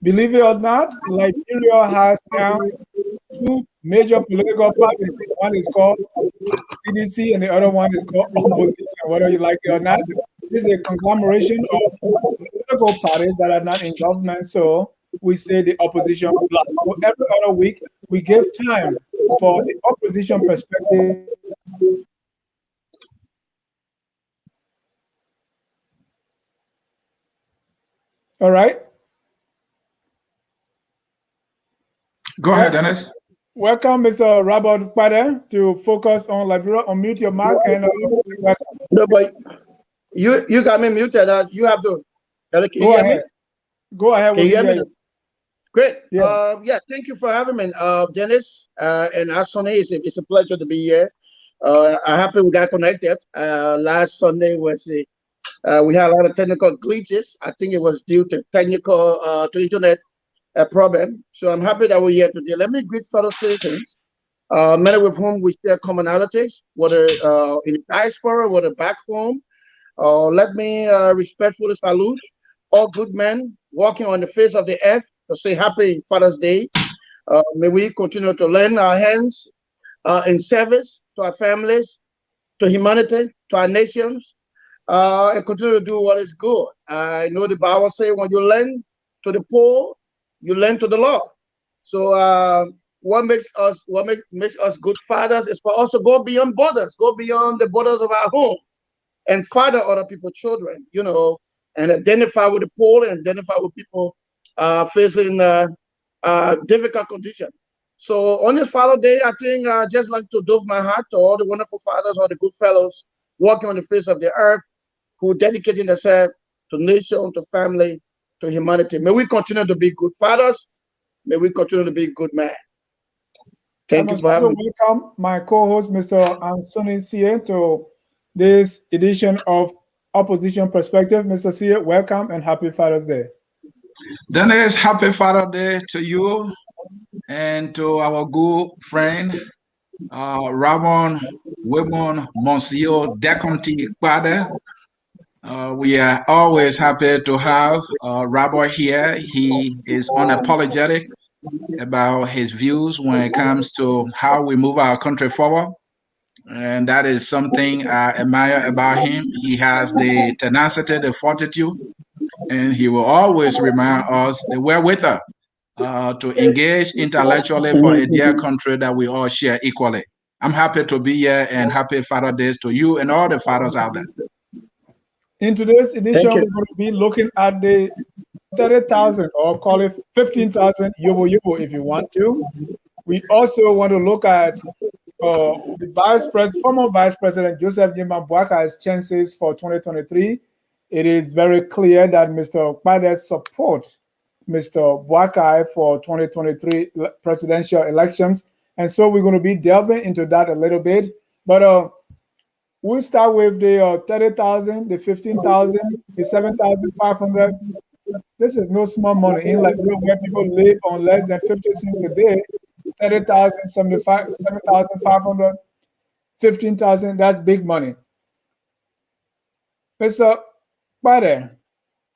Believe it or not, Liberia has now two major political parties. One is called CDC and the other one is called opposition, whether you like it or not. This is a conglomeration of political parties that are not in government, so we say the opposition bloc. So every other week, we give time for the opposition perspective. All right. Go ahead, Dennis. Welcome, Mr. Robert Kpadeh, to focus on Liberia. Unmute your mic and welcome. No, but you got me muted. You have to. Can you hear me? Go ahead. Can you hear me? Great. Yeah. Yeah. Thank you for having me, Dennis and Asoni. It's a pleasure to be here. I'm happy we got connected. Last Sunday was we had a lot of technical glitches. I think it was due to technical to internet problem. So I'm happy that we're here today. Let me greet fellow citizens, many with whom we share commonalities, whether in the diaspora, whether back home. Let me respectfully salute all good men walking on the face of the earth to say Happy Father's Day. May we continue to lend our hands in service to our families, to humanity, to our nations, and continue to do what is good. I know the Bible says when you lend to the poor, you lend to the Lord. So what makes us good fathers is for us to go beyond borders, go beyond the borders of our home, and father other people's children, and identify with the poor and identify with people facing difficult conditions. So on this Father's Day, I think I just like to dove my heart to all the wonderful fathers, all the good fellows walking on the face of the earth who dedicating themselves to nation, to family, to humanity. May we continue to be good fathers. May we continue to be good men. Thank you for having me. Welcome my co-host, Mr. Anthony Sie, to this edition of Opposition Perspective. Mr. Sie, welcome and happy Father's Day. Dennis, happy Father's Day to you and to our good friend, Ramon Wimon Monsieur Deconti Kpadeh. We are always happy to have Robert here. He is unapologetic about his views when it comes to how we move our country forward. And that is something I admire about him. He has the tenacity, the fortitude, and he will always remind us that we're with her to engage intellectually for a dear country that we all share equally. I'm happy to be here and happy Father's Day to you and all the fathers out there. In today's edition, we're going to be looking at the 30,000 or call it 15,000 Yobo Yobo if you want to. We also want to look at the former Vice President Joseph Jima Boakai's chances for 2023. It is very clear that Mr. Kpadeh supports Mr. Boakai for 2023 presidential elections. And so we're going to be delving into that a little bit. But we'll start with the 30,000, the 15,000, the 7,500. This is no small money. In Liberia, where people live on less than 50 cents a day, 30,000, 7,500, 15,000, that's big money. Mr. Kpadeh,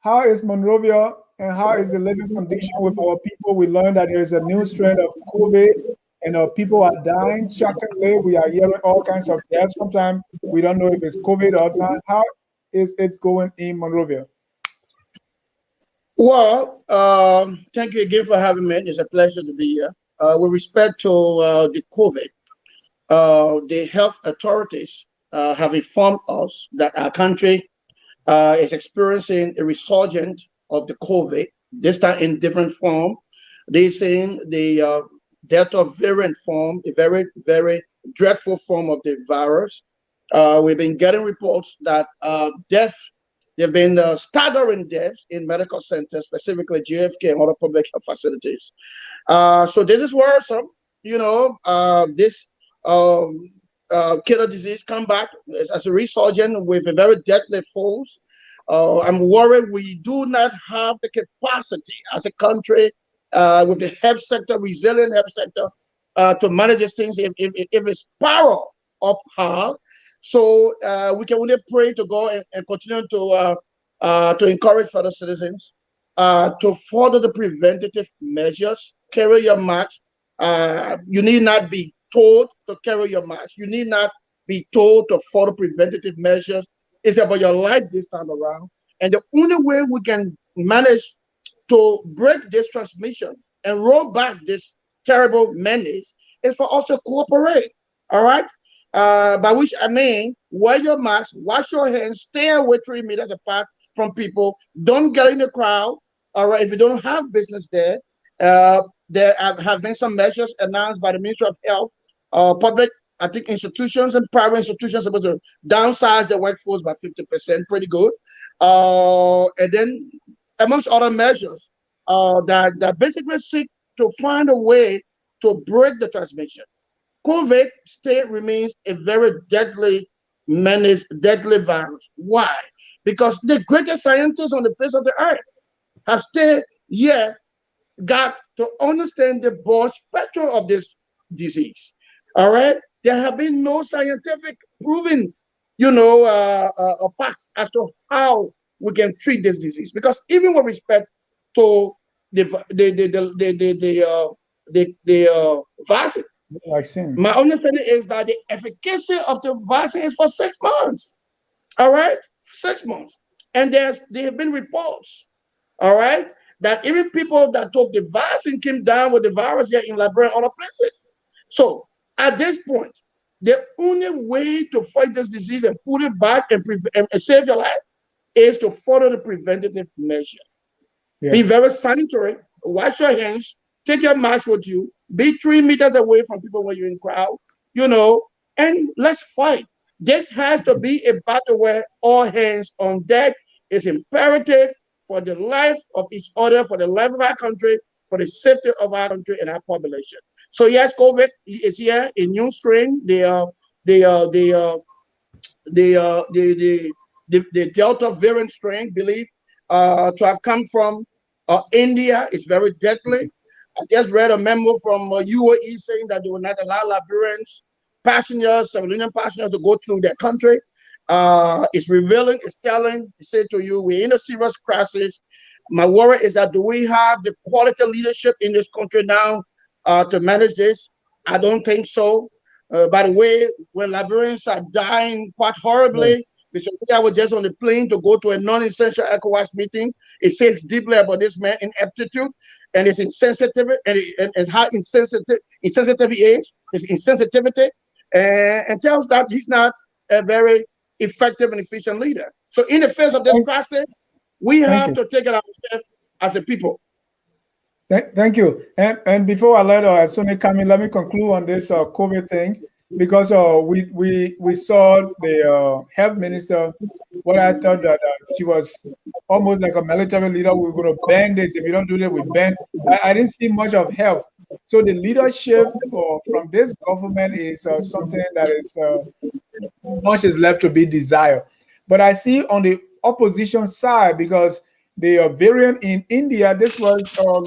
how is Monrovia and how is the living condition with our people? We learned that there is a new strain of COVID and people are dying. Shockingly, we are hearing all kinds of deaths. Sometimes we don't know if it's COVID or not. How is it going in Monrovia? Well, thank you again for having me. It's a pleasure to be here. With respect to the COVID, the health authorities have informed us that our country is experiencing a resurgence of the COVID, this time in different form. They're saying the Delta variant form, a very, very dreadful form of the virus. We've been getting reports that there have been staggering deaths in medical centers, specifically GFK and other public health facilities. So this is worrisome. This killer disease come back as a resurgence with a very deadly force. I'm worried we do not have the capacity as a country with the health sector, resilient health sector, to manage these things if it's power up high. So we can only pray to God and continue to encourage fellow citizens to follow the preventative measures. Carry your mask. You need not be told to carry your mask. You need not be told to follow preventative measures. It's about your life this time around. And the only way we can manage to break this transmission and roll back this terrible menace is for us to cooperate. All right. By which I mean, wear your mask, wash your hands, stay away 3 meters apart from people. Don't get in the crowd. All right. If you don't have business there, there have been some measures announced by the Ministry of Health. Public, I think, institutions and private institutions are supposed to downsize their workforce by 50%. Pretty good. And then, amongst other measures, that basically seek to find a way to break the transmission. COVID still remains a very deadly menace, deadly virus. Why? Because the greatest scientists on the face of the earth have still yet got to understand the broad spectrum of this disease. All right? There have been no scientific proven, facts as to how we can treat this disease. Because even with respect to the vaccine, my understanding is that the efficacy of the vaccine is for 6 months. All right, 6 months, and there have been reports. All right, that even people that took the vaccine came down with the virus here in Liberia and other places. So at this point, the only way to fight this disease and put it back and save your life is to follow the preventative measure. Yeah. Be very sanitary, wash your hands, take your mask with you, be 3 meters away from people when you're in crowd, and let's fight. This has to be a battle where all hands on deck. Is imperative for the life of each other, for the life of our country, for the safety of our country and our population. So yes, COVID is here, a new strain. The Delta variant strain, believe to have come from India. Is very deadly. I just read a memo from UAE saying that they will not allow Liberians, passengers, civilian passengers to go through their country. It's revealing, it's telling, it said to you, we're in a serious crisis. My worry is that do we have the quality leadership in this country now to manage this? I don't think so. By the way, when Liberians are dying quite horribly, Mr. I was just on the plane to go to a non-essential ECOWAS meeting. It says deeply about this man's ineptitude and his insensitivity and how insensitive he is, his insensitivity, and tells that he's not a very effective and efficient leader. So in the face of this crisis, we have to take it ourselves as a people. Thank you. And before I let Sonny come in, let me conclude on this COVID thing, because we saw the health minister, what I thought that she was almost like a military leader. We're going to ban this. If you don't do that, we ban. I didn't see much of health. So the leadership from this government is something that is much is left to be desired. But I see on the opposition side, because the variant in India, this was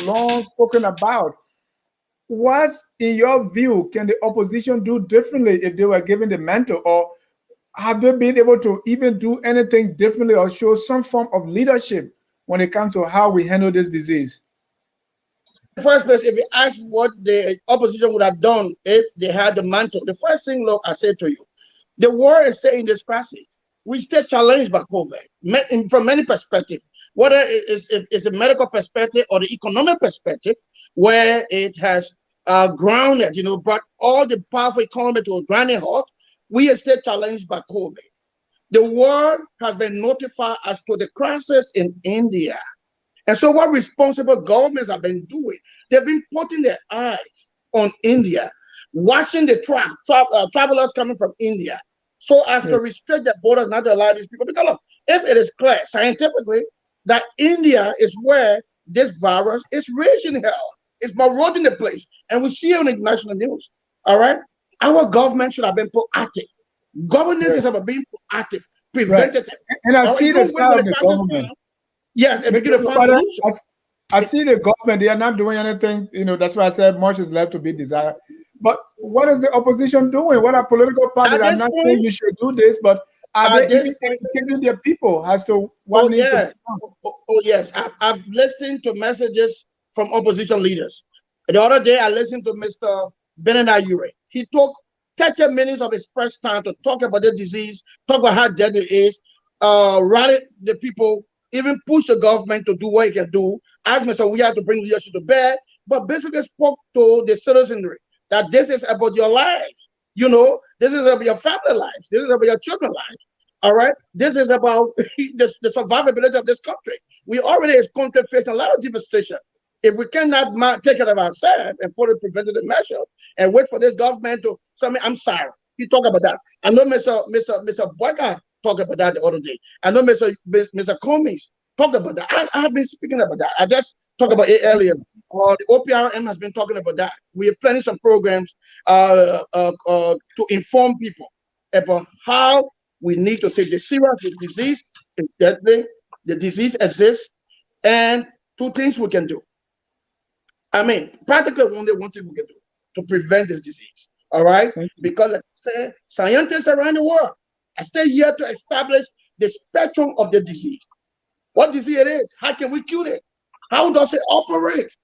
long spoken about. What, in your view, can the opposition do differently if they were given the mantle, or have they been able to even do anything differently or show some form of leadership when it comes to how we handle this disease? In the first place, if you ask what the opposition would have done if they had the mantle, the first thing, look, I said to you, the world is saying this crisis. We stay challenged by COVID from many perspectives, whether it's the medical perspective or the economic perspective, where it has grounded, brought all the powerful economy to a grinding halt. We are still challenged by COVID. The world has been notified as to the crisis in India. And so what responsible governments have been doing, they've been putting their eyes on India, watching the travelers coming from India, so as to restrict the borders, not to allow these people. Because look, if it is clear scientifically that India is where this virus is raging hell, it's marauding the place, and we see it on international news. All right, our government should have been proactive. Governance is about being proactive, preventative. And I see the side of the government. Yes, and begin to find solutions. I see the government; they are not doing anything. That's why I said much is left to be desired. But what is the opposition doing? What are political parties? I'm not saying you should do this, but are they even educating their people as to what needs to be done? Oh yes, I've listened to messages from opposition leaders. The other day, I listened to Mr. Benedict Ure. He took 30 minutes of his first time to talk about the disease, talk about how deadly it is, rallied the people, even push the government to do what it can do. Asked me, so we have to bring leadership to bear, but basically spoke to the citizenry that this is about your lives. You know, this is about your family lives. This is about your children's lives. All right. This is about the survivability of this country. We already, as country, facing a lot of devastation. If we cannot take care of ourselves and follow preventative measures and wait for this government to something, I'm sorry. He talked about that. I know Mr. Boakai talked about that the other day. I know Mr. Cummings talked about that. I have been speaking about that. I just talked about it earlier. The OPRM has been talking about that. We are planning some programs to inform people about how we need to take this serious. The disease is deadly. The disease exists, and two things we can do. I mean, practically one thing we can do to prevent this disease. All right, because like I said, scientists around the world are still here to establish the spectrum of the disease. What disease it is? How can we cure it? How does it operate?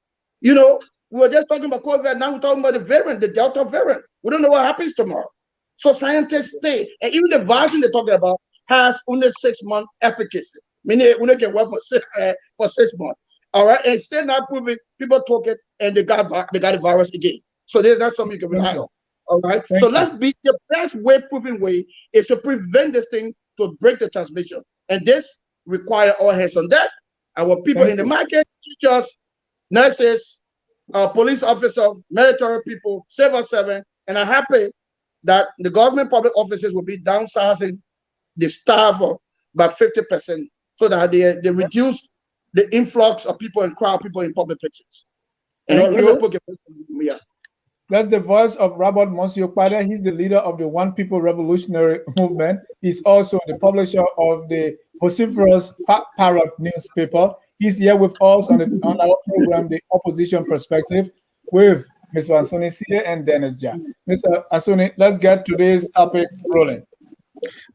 You know, we were just talking about COVID. Now we're talking about the variant, the Delta variant. We don't know what happens tomorrow. So scientists stay, and even the vaccine they're talking about has only 6 month efficacy, meaning we can work for 6 months. All right, and still not proving. People took it and they got the virus again. So there's not something you can rely on. All right, so let's be the best proving way is to prevent this thing to break the transmission, and this require all hands on deck. Our people in the market, teachers, nurses, police officers, military people, civil servants, and I'm happy that the government public offices will be downsizing the staff by 50% so that they reduce the influx of people and crowd people in public places. Thank you. That's the voice of Robert Monsieur Kpadeh. He's the leader of the One People Revolutionary Movement. He's also the publisher of the vociferous Parrot newspaper. He's here with us on our program, The Opposition Perspective, with Mr. Asoni Sie and Dennis Ja. Mr. Asoni, let's get today's topic rolling.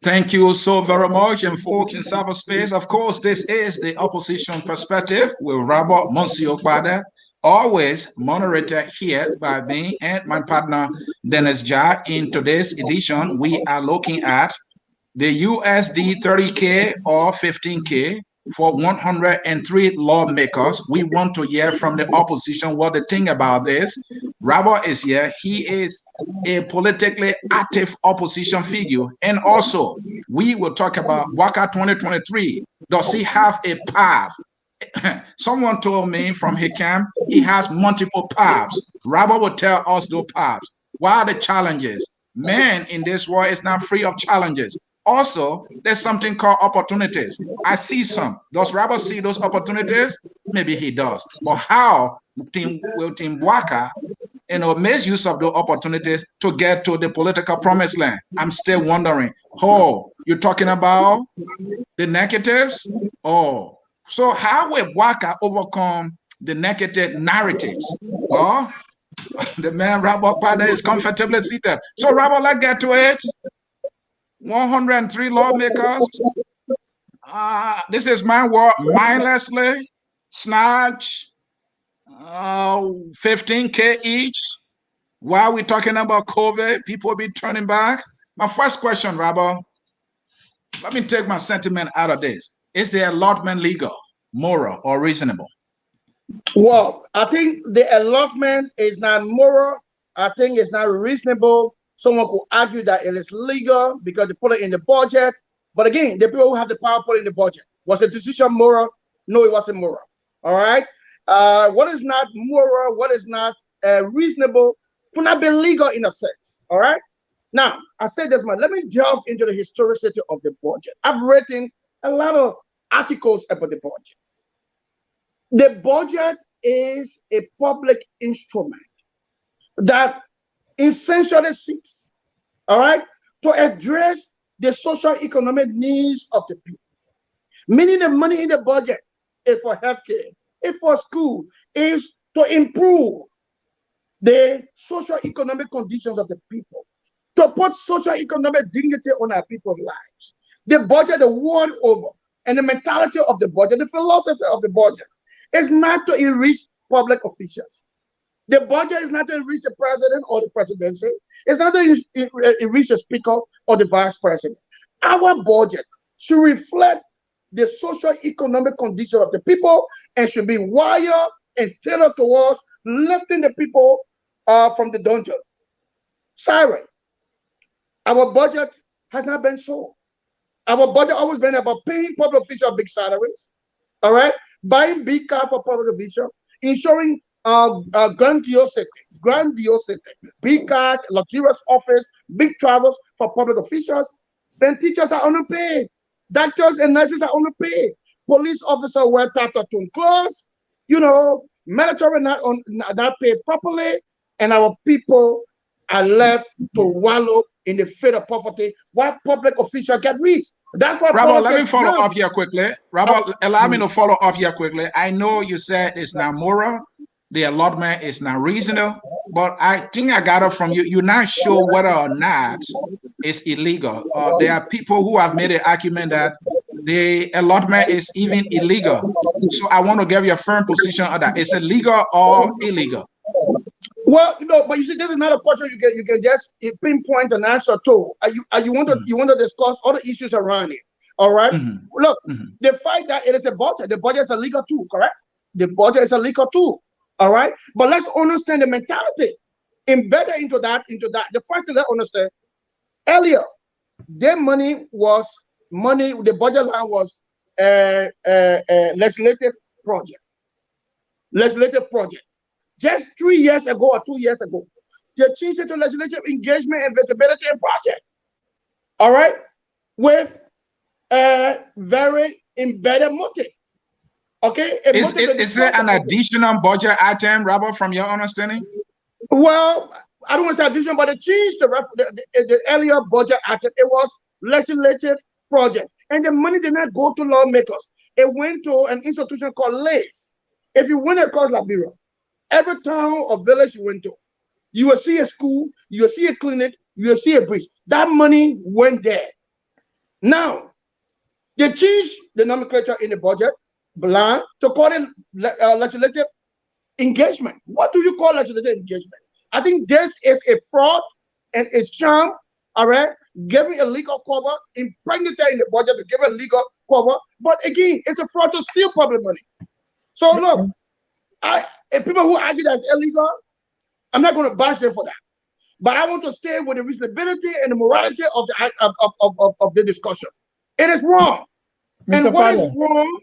Thank you so very much. And folks in cyberspace, of course, this is The Opposition Perspective with Robert Monsieur Kpadeh, always moderated here by me and my partner, Dennis Ja. In today's edition, we are looking at the USD 30K or 15K for 103 lawmakers. We want to hear from the opposition what they think about this. Robert is here. He is a politically active opposition figure. And also, we will talk about Boakai 2023. Does he have a path? Someone told me from his camp, he has multiple paths. Robert will tell us those paths. What are the challenges? Man in this world is not free of challenges. Also, there's something called opportunities. I see some. Does Robert see those opportunities? Maybe he does. But how will Team Boakai, make use of those opportunities to get to the political promised land? I'm still wondering. Oh, you're talking about the negatives? Oh, so how will Boakai overcome the negative narratives? Well, the man Robert Kpadeh is comfortably seated. So Robert, let's get to it. 103 lawmakers. This is my word, mindlessly snatch 15K each. While we're talking about COVID, people will be turning back. My first question, Robert, let me take my sentiment out of this. Is the allotment legal, moral, or reasonable? Well, I think the allotment is not moral. I think it's not reasonable. Someone could argue that it is legal because they put it in the budget. But again, the people who have the power put it in the budget. Was the decision moral? No, it wasn't moral. All right. What is not moral, what is not reasonable, could not be legal in a sense. All right. Now, I said this, man. Let me delve into the historicity of the budget. I've written a lot of articles about the budget. The budget is a public instrument that essentially seeks, all right, to address the social economic needs of the people. Meaning the money in the budget is for healthcare, is for school, is to improve the social economic conditions of the people, to put social economic dignity on our people's lives. The budget the world over and the mentality of the budget, the philosophy of the budget, is not to enrich public officials. The budget is not to enrich the president or the presidency. It's not to enrich the speaker or the vice president. Our budget should reflect the socio-economic condition of the people and should be wired and tailored towards lifting the people from the dungeon. Sorry, our budget has not been so. Our budget always been about paying public officials big salaries, all right, buying big cars for public officials, ensuring grandiosity, big cars, luxurious office, big travels for public officials. Then teachers are underpaid, doctors and nurses are underpaid, police officers wear tattered clothes, military not paid properly, and our people are left to wallow in the fate of poverty while public officials get rich. That's what Robert, let me follow up here quickly. Robert, allow me to follow up here quickly. I know you said it's not moral, the allotment is not reasonable, but I think I got it from you. You're not sure whether or not it's illegal. There are people who have made the argument that the allotment is even illegal. So I want to give you a firm position on that. Is it legal or illegal? Well, but you see, this is not a question you can just pinpoint an answer to. You want to discuss other issues around it. All right. Look, the fact that it is a budget, the budget is a legal tool, correct? The budget is a legal tool. All right. But let's understand the mentality embedded into that. The first thing let's understand, earlier, their money was money. The budget line was a legislative project. Just 3 years ago or 2 years ago, they changed it to legislative engagement and visibility and project. All right, with a very embedded motive. Okay, is it an additional budget item, Robert, from your understanding? Well, I don't want to say additional, but they changed the earlier budget item. It was legislative project, and the money did not go to lawmakers. It went to an institution called LACE. If you went across Liberia, every town or village you went to, you will see a school, you will see a clinic, you will see a bridge. That money went there. Now, they changed the nomenclature in the budget line to call it legislative engagement. What do you call legislative engagement? I think this is a fraud and a sham, all right? Giving a legal cover, impregnated in the budget to give a legal cover. But again, it's a fraud to steal public money. So look, if people who argue that it's illegal, I'm not going to bash them for that. But I want to stay with the reasonability and the morality of the discussion. It is wrong. Mr. And what Kpadeh. is wrong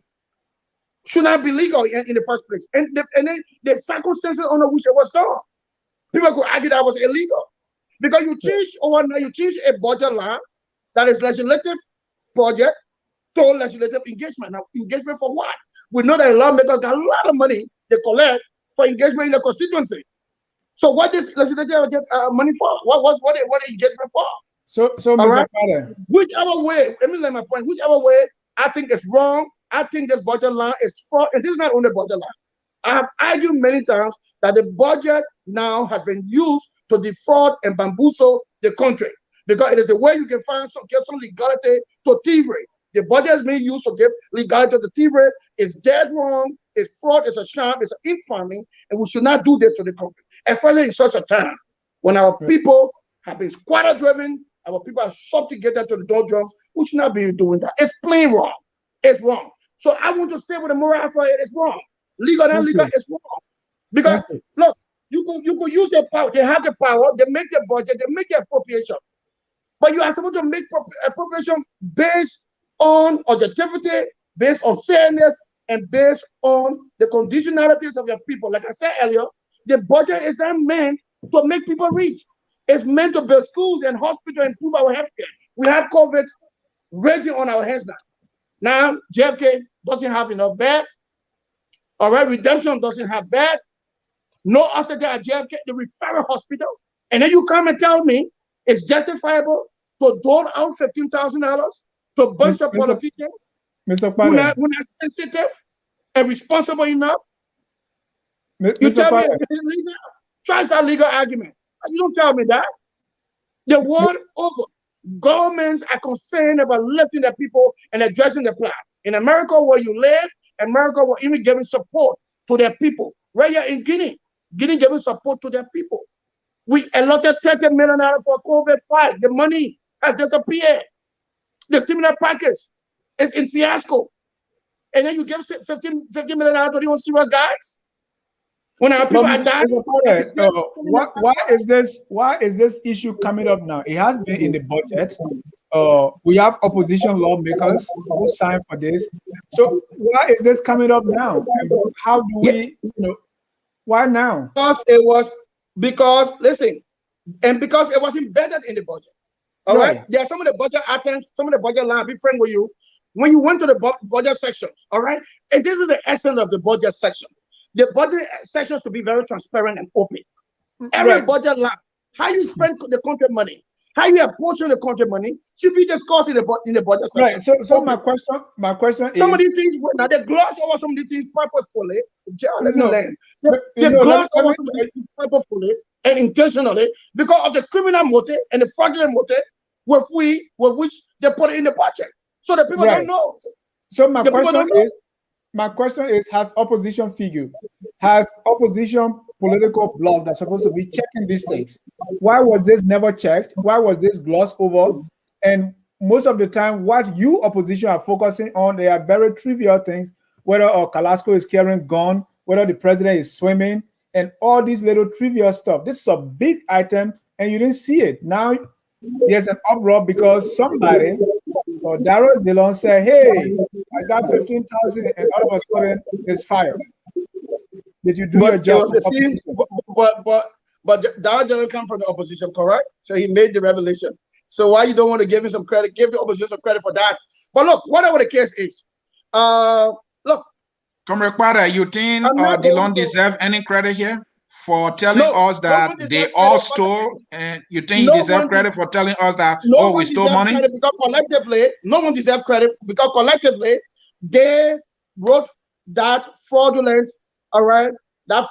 should not be legal in the first place. And then the circumstances under which it was done. People could argue that was illegal. Because you change a budget line that is legislative project to legislative engagement. Now, engagement for what? We know that lawmakers got a lot of money they collect for engagement in the constituency. So what this legislature get money for? What engagement for? So Mr. Kpadeh. Whichever way, let me let my point. Whichever way I think it's wrong, I think this budget line is fraud, and this is not only budget line. I have argued many times that the budget now has been used to defraud and bamboozle the country because it is a way you can get some legality to thievery. The budget is being used to give legality to thievery. It's dead wrong. It's fraud. It's a sham. It's an infamy, and we should not do this to the country, especially in such a time when our people have been squatter driven. Our people are subjugated to the doldrums. We should not be doing that. It's plain wrong. It's wrong. So I want to stay with the moral aspect. It's wrong. Legal and illegal is wrong. Because look, you could use their power. They have the power. They make the budget. They make the appropriation. But you are supposed to make appropriation based on objectivity, based on fairness, and based on the conditionalities of your people. Like I said earlier, the budget is not meant to make people rich. It's meant to build schools and hospitals and improve our healthcare. We have COVID raging on our hands now. Now, JFK doesn't have enough bed. All right, Redemption doesn't have bed. No oxygen at JFK, the referral hospital. And then you come and tell me it's justifiable to dole out $15,000 to a bunch of politicians Mr. who are not sensitive and responsible enough. You tell me it's illegal? Try that legal argument. You don't tell me that. The world over, governments are concerned about lifting the people and addressing the plan. In America, where you live, America will even giving support to their people. Right here in Guinea, Guinea giving support to their people. We allotted $30 million for COVID fight. The money has disappeared. The stimulus package is in fiasco. And then you give $50 million to these serious guys? When our people are dying? Why is this issue coming up now? It has been in the budget. We have opposition lawmakers who signed for this. So why is this coming up now? And how do we, why now? Because listen, and because it was embedded in the budget. All right. There are some of the budget items, some of the budget lines. Be frank with you. When you went to the budget sections, all right, and this is the essence of the budget section. The budget section should be very transparent and open. Every budget line, how you spend the country money, how you apportion the country money should be discussed in the budget section. Right. So my question is, some of these things now they gloss over some of these things purposefully. They gloss over some of these things purposefully and intentionally because of the criminal motive and the fraudulent motive with which they put it in the budget. So the people don't know. So my question is, has opposition figure, has opposition political bloc that's supposed to be checking these things? Why was this never checked? Why was this glossed over? And most of the time, what you opposition are focusing on, they are very trivial things, whether Kalasco is carrying gun, whether the president is swimming, and all these little trivial stuff. This is a big item, and you didn't see it. Now there's an uproar because somebody, or Darius Dillon, said, "Hey, I got 15,000," and all of a sudden it's fired. Did you do your job? But Darius Dillon come from the opposition, correct? So he made the revelation. So why you don't want to give him some credit? Give the opposition some credit for that. But look, whatever the case is, look. Comrade Kpadeh, you think Dillon deserve any credit here for telling us that they all stole, and you think he deserves credit for telling us that we stole money? Because collectively, no one deserves credit because collectively they wrote that fraudulent, that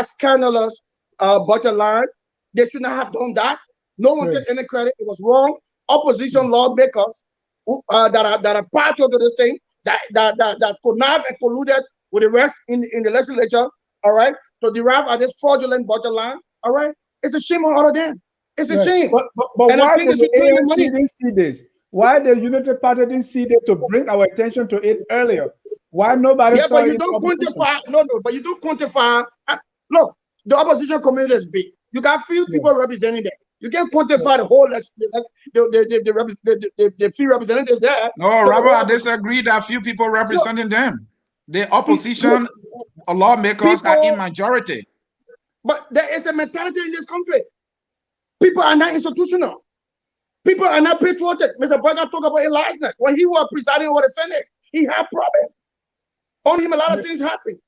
scandalous budget line. They should not have done that. No one takes any credit. It was wrong. Opposition lawmakers that are part of this thing that could not have colluded with the rest in the legislature. All right. To derive at this fraudulent budget line, all right, it's a shame on all of them. It's a shame. But why did the ANC didn't see this? Why the United Party didn't see this to bring our attention to it earlier? Why nobody saw it? But you don't quantify. But you don't quantify. Look, the opposition community is big. You got few people representing them. You can't quantify the whole the few representatives there. No, Robert, I disagree that few people representing them. The opposition lawmakers are in majority. But there is a mentality in this country. People are not institutional. People are not patriotic. Mr. Boakai talked about it last night. When he was presiding over the Senate, he had problems. On him, a lot of things happened.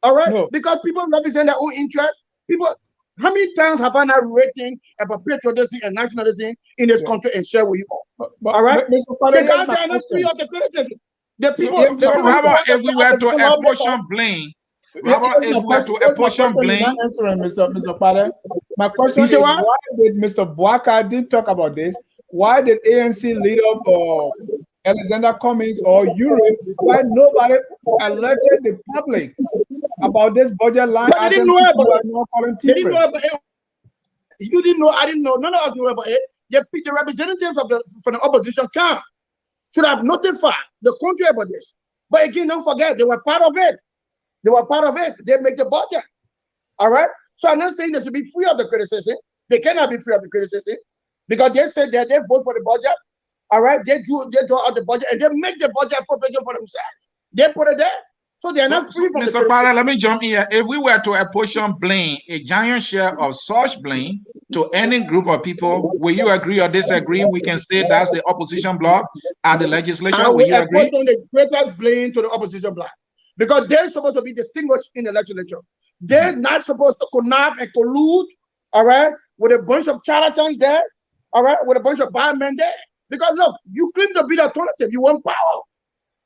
All right? Because people represent their own interests. People, how many times have I not written about patriotism and nationalism in this country and share with you all? All right? The guys are not free of the criticism. So Robert, if we were to apportion blame, answering Mr. Kpadeh. My question is, why did Mr. Boakai didn't talk about this? Why did ANC leader Alexander Cummings or Europe, why nobody alerted the public about this budget line? But they didn't know about it. They didn't know about it. You didn't know, I didn't know, none of us knew about it. The representatives from the opposition camp should have notified the country about this. But again, don't forget, they were part of it. They were part of it. They make the budget. All right? So I'm not saying they should be free of the criticism. They cannot be free of the criticism because they said that they vote for the budget. All right? They draw out the budget and they make the budget appropriation for themselves. They put it there. So they're not free from Mr. Kpadeh, let me jump in here. If we were to apportion blame, a giant share of such blame to any group of people, will you agree or disagree? We can say that's the opposition bloc at the legislature. Will you agree? I will the greatest blame to the opposition bloc because they're supposed to be distinguished in the legislature. They're not supposed to connive and collude, all right, with a bunch of charlatans there, all right, with a bunch of bad men there. Because look, you claim to be the alternative. You want power.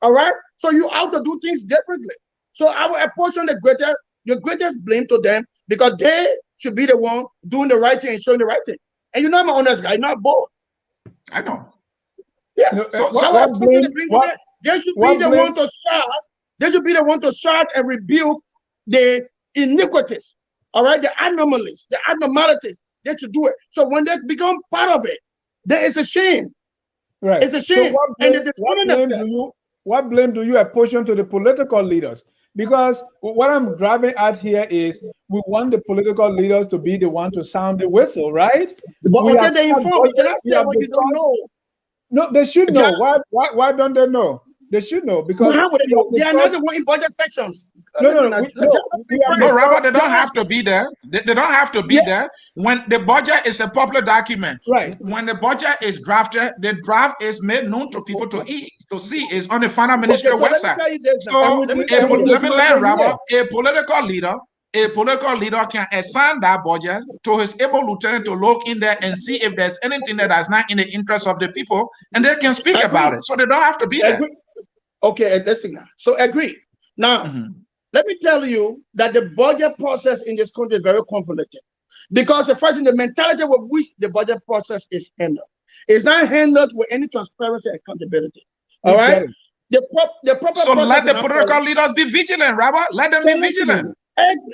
All right, so you have to do things differently. So I will apportion the greatest blame to them because they should be the one doing the right thing and showing the right thing. And you know I'm an honest guy, not bold. I know. Yeah. No, They should be the one to start. They should be the one to start and rebuke the iniquities. All right, the anomalies, the abnormalities. They should do it. So when they become part of it, there is a shame. Right. It's a shame. So what blame do you apportion to the political leaders? Because what I'm driving at here is we want the political leaders to be the one to sound the whistle, right? But until they inform, then I say what you don't know. No, they should know. Why don't they know? They should know because how would they know? They are not the one in budget sections. No, Robert, they don't have to be there. They don't have to be there. When the budget is a public document, right? When the budget is drafted, the draft is made known to people to see. It's on the final ministry website. So let me learn, Robert. A political leader can assign that budget to his able lieutenant to look in there and see if there's anything that is not in the interest of the people, and they can speak about it. So they don't have to be there. Okay, listen now. So agree. Now, let me tell you that the budget process in this country is very conflicted. Because the first thing, the mentality with which the budget process is handled. It's not handled with any transparency and accountability. All right? The proper so let the political leaders be vigilant, Robert. Let them be vigilant.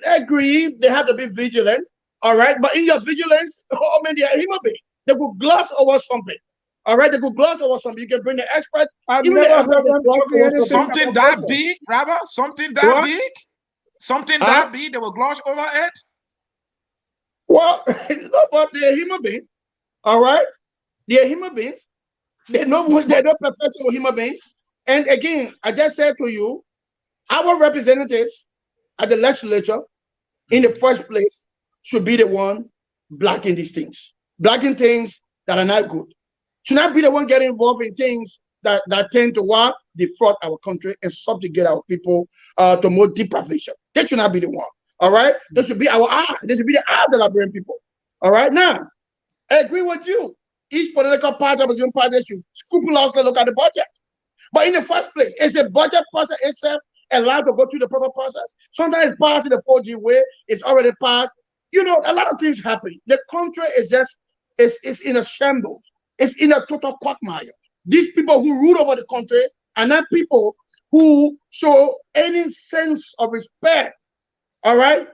Agree, they have to be vigilant. All right, but in your vigilance, I mean, they are human beings. They will gloss over something. All right, they could gloss over something. You can bring the expert. Something that big, Robert? Something that big? Something that big, they will gloss over it? Well, but they're human beings. All right? They're human beings. They're not professional human beings. And again, I just said to you, our representatives at the legislature, in the first place, should be the one blocking these things. Blocking things that are not good. Should not be the one getting involved in things that tend to defraud our country and subjugate our people to more deprivation. They should not be the one. All right? They should be our eye. They should be the eye that are bringing people. All right? Now, I agree with you. Each political party, opposition party should scrupulously look at the budget. But in the first place, is the budget process itself allowed to go through the proper process? Sometimes it's passed in the 4G way. It's already passed. You know, a lot of things happen. The country is just, it's in a shambles. It's in a total quagmire. These people who rule over the country are not people who show any sense of respect, all right,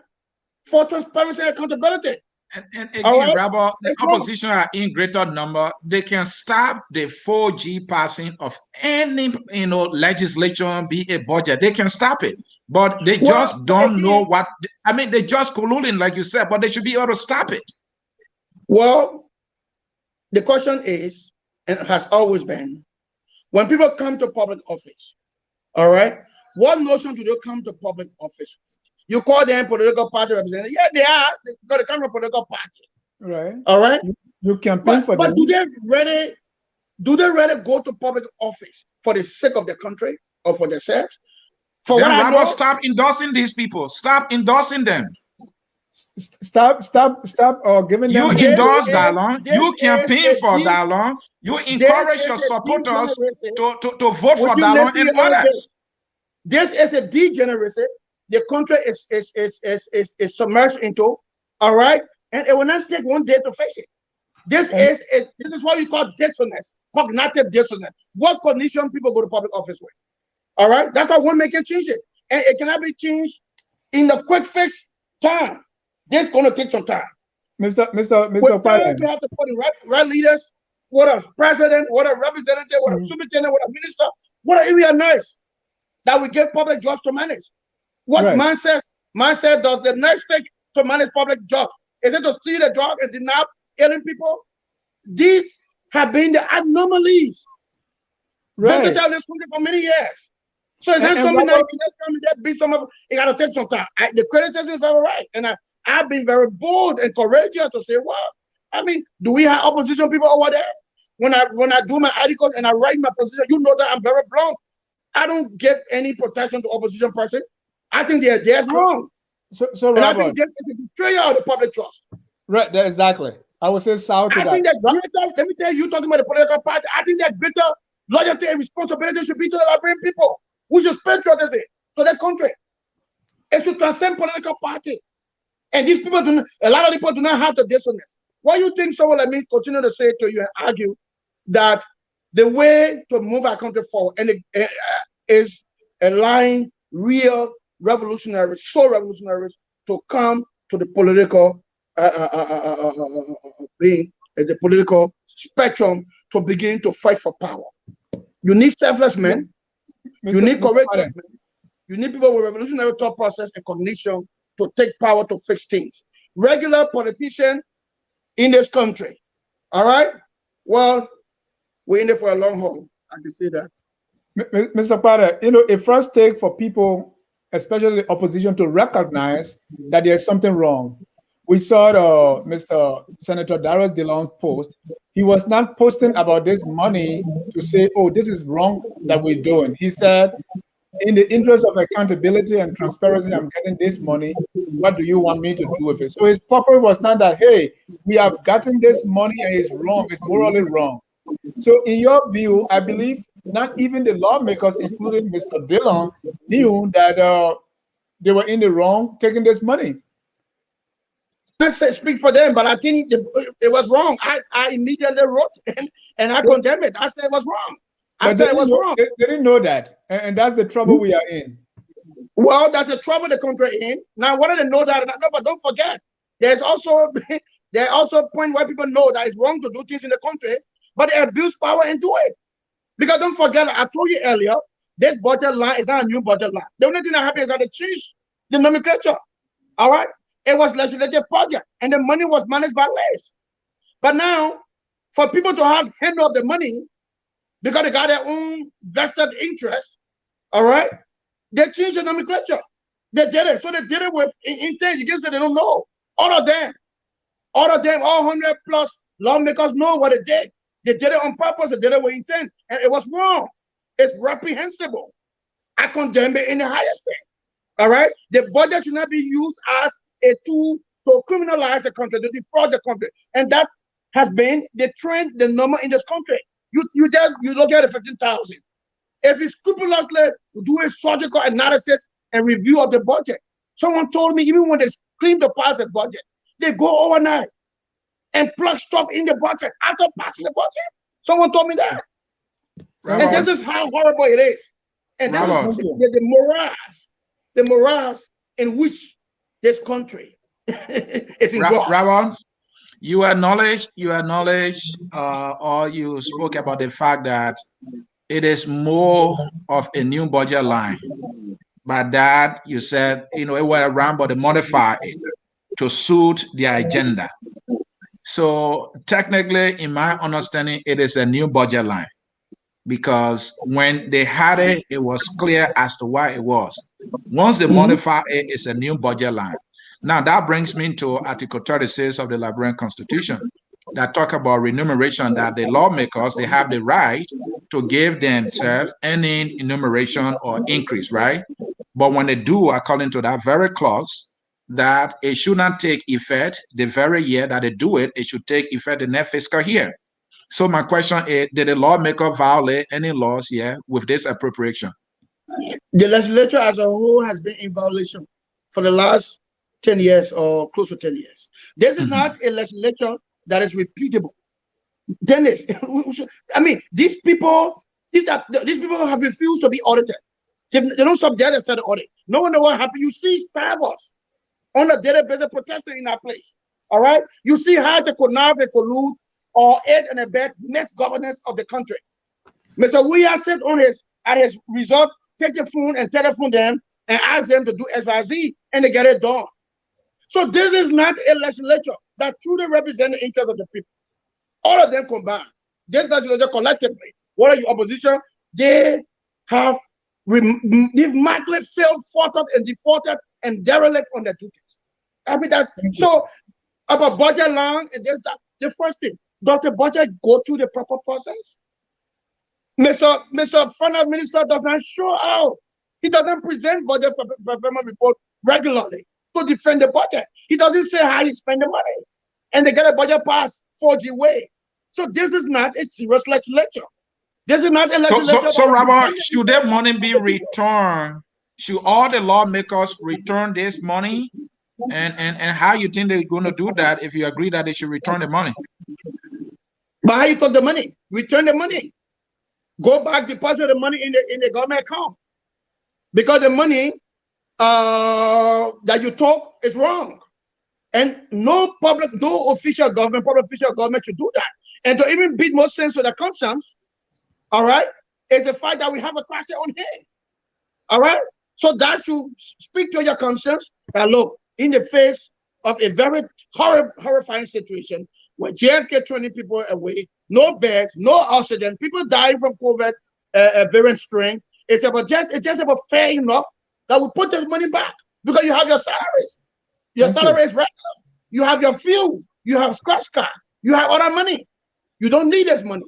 for transparency and accountability. And again, Rabbi, the opposition are in greater number. They can stop the 4G passing of any, legislation, be a budget. They can stop it, but they just don't know what. I mean, they just colluding, like you said, but they should be able to stop it. Well, the question is, and has always been, when people come to public office, all right, what notion do they come to public office? You call them political party representatives. Yeah, they are. They come from a political party. Right. All right. You campaign for them. But do they really go to public office for the sake of the country or for themselves? For then what I know, stop endorsing these people. Stop endorsing them. Stop giving them. You endorse that long. You campaign for that long. You encourage your supporters to vote for that long and others. This is a degeneracy the country is submerged into, all right? And it will not take one day to face it. This is what we call dissonance, cognitive dissonance. What cognition people go to public office with, all right? That's why one can change it. And it cannot be changed in the quick fix time. This is going to take some time. Mr. Kpadeh. We have to put the right leaders, what a president, what a representative, what a superintendent, what a minister, what an area nurse that we give public jobs to manage. What mindset does the nurse take to manage public jobs? Is it to steal the job and deny ailing people? These have been the anomalies. Right. This country for many years. So it's not something that you just come and be some of it. Got to take some time. The criticism is very right, and I've been very bold and courageous to say, well, I mean, do we have opposition people over there? When I do my articles and I write my position, you know that I'm very blunt. I don't give any protection to opposition person. I think they're dead wrong. So and Robert, I think this is a betrayal of the public trust. Right, exactly. I would say south to that. I think that greater, let me tell you, talking about the political party, I think that greater loyalty and responsibility should be to the Liberian people. We should patriotism to their country. It should transcend political party. And these people a lot of people do not have the dissonance. Why you think someone like me continue to say to you and argue that the way to move our country forward, and it is allowing real revolutionaries, so revolutionaries, to come to the political being, the political spectrum, to begin to fight for power. You need selfless men. You need courageous men. You need people with revolutionary thought process and cognition to take power to fix things. Regular politicians in this country, all right? Well, we're in there for a long haul. I can see that. Mr. Kpadeh, it first takes for people, especially the opposition, to recognize that there's something wrong. We saw Mr. Senator Darius DeLong's post. He was not posting about this money to say, oh, this is wrong that we're doing. He said, in the interest of accountability and transparency, I'm getting this money. What do you want me to do with it? So his purpose was not that, hey, we have gotten this money and it's wrong, it's morally wrong. So in your view, I believe not even the lawmakers, including Mr. DeLong, knew that they were in the wrong taking this money. I say speak for them, but I think it was wrong. I immediately wrote and I condemned it. I said it was wrong. I said it was wrong. They didn't know that, and that's the trouble we are in. Well, that's the trouble the country in. Now, whether they know that or not, but don't forget, there are also a point where people know that it's wrong to do things in the country, but they abuse power and do it. Because don't forget, I told you earlier, this budget line is not a new budget line. The only thing that happened is that they changed the nomenclature. All right? It was legislative project, and the money was managed by less. But now, for people to have hand of the money, because they got their own vested interest, all right, they changed the nomenclature. They did it. So they did it with intent. You can say they don't know. All of them, all 100 plus lawmakers know what they did. They did it on purpose. They did it with intent. And it was wrong. It's reprehensible. I condemn it in the highest thing. All right? The budget should not be used as a tool to criminalize the country, to defraud the country. And that has been the trend, the number in this country. You look at the 15,000. If you scrupulously do a surgical analysis and review of the budget, someone told me even when they claim to pass the budget, they go overnight and plug stuff in the budget after passing the budget. Someone told me that. And this is how horrible it is. And this is the morals in which this country is involved. Rabon, you acknowledge, or you spoke about the fact that it is more of a new budget line. By that, you said, it went around, but they modify it to suit their agenda. So technically, in my understanding, it is a new budget line, because when they had it, it was clear as to why it was. Once they modify it, it's a new budget line. Now that brings me to Article 36 of the Liberian Constitution that talk about remuneration, that the lawmakers, they have the right to give themselves any enumeration or increase, right? But when they do, according to that very clause, that it should not take effect the very year that they do it, it should take effect the next fiscal year. So my question is, did the lawmaker violate any laws here with this appropriation? The legislature as a whole has been in violation for the last 10 years or close to 10 years. This is not a legislature that is repeatable. Dennis, I mean, these people have refused to be audited. They don't subject themselves to audit. No one knows what happened. You see staffers on a daily basis protesting in that place. All right? You see how they could now collude or aid and abet misgovernance of the country. Mr. Williams said at his resort, take the phone and telephone them and ask them to do XYZ, and they get it done. So this is not a legislature that truly represents the interests of the people. All of them combined. This legislature collectively, what are your opposition? They have remarkably failed, faltered, and defaulted and derelict on their duties. I mean, that's so about budget line and this that. The first thing, does the budget go through the proper process? Mr. Finance Minister does not show out. He doesn't present budget performance report regularly to defend the budget. He doesn't say how he spend the money. And they get a budget passed 4G way. So this is not a serious legislature. This is not a legislature. So Robert, should that money be returned? Should all the lawmakers return this money? And how you think they're going to do that if you agree that they should return the money? But how you took the money? Return the money. go back, deposit the money in the government account, because the money that you took is wrong. And no official government, public official government should do that. And to even beat more sense to the conscience, all right, is the fact that we have a crisis on hand. All right. So that should speak to your conscience. And look, in the face of a very horrifying situation where JFK turning people away, no beds, no oxygen, people dying from COVID variant strain. It's just about fair enough that we put the money back, because you have your salaries. Your salary is regular. You have your fuel. You have scratch card. You have other money. You don't need this money.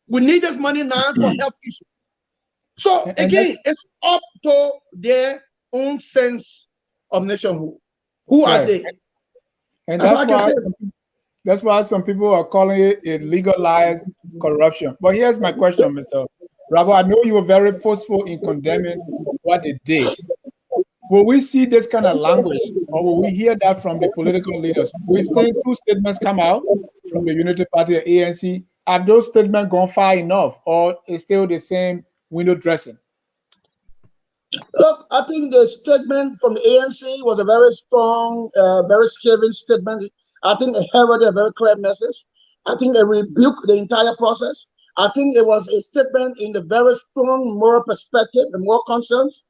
We need this money now for health issues. So again, it's up to their own sense of nationhood. Who are they? And that's why some people are calling it a legalized corruption. But here's my question, Mr. Rabo. I know you were very forceful in condemning what they did. Will we see this kind of language, or will we hear that from the political leaders? We've seen two statements come out from the Unity Party and ANC. Have those statements gone far enough, or is still the same window dressing? Look, I think the statement from the ANC was a very strong, very scathing statement. I think it heralded a very clear message. I think it rebuked the entire process. I think it was a statement in the very strong moral perspective and moral conscience.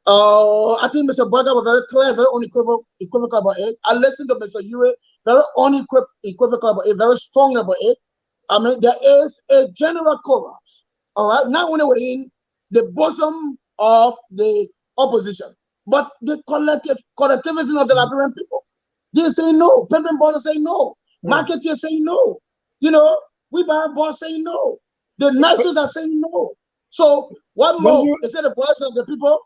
I think Mr. Boakai was very clear, very unequivocal about it. I listened to Mr. Yue, very unequivocal about it, very strong about it. I mean, there is a general chorus, all right, not only within the bosom of the opposition, but the collectivism of the Liberian people. They say no. Pimpin' bosses say no. Marketeers say no. You know, we buy boss say no. The nurses are saying no. So what more? Is it the voice of the people?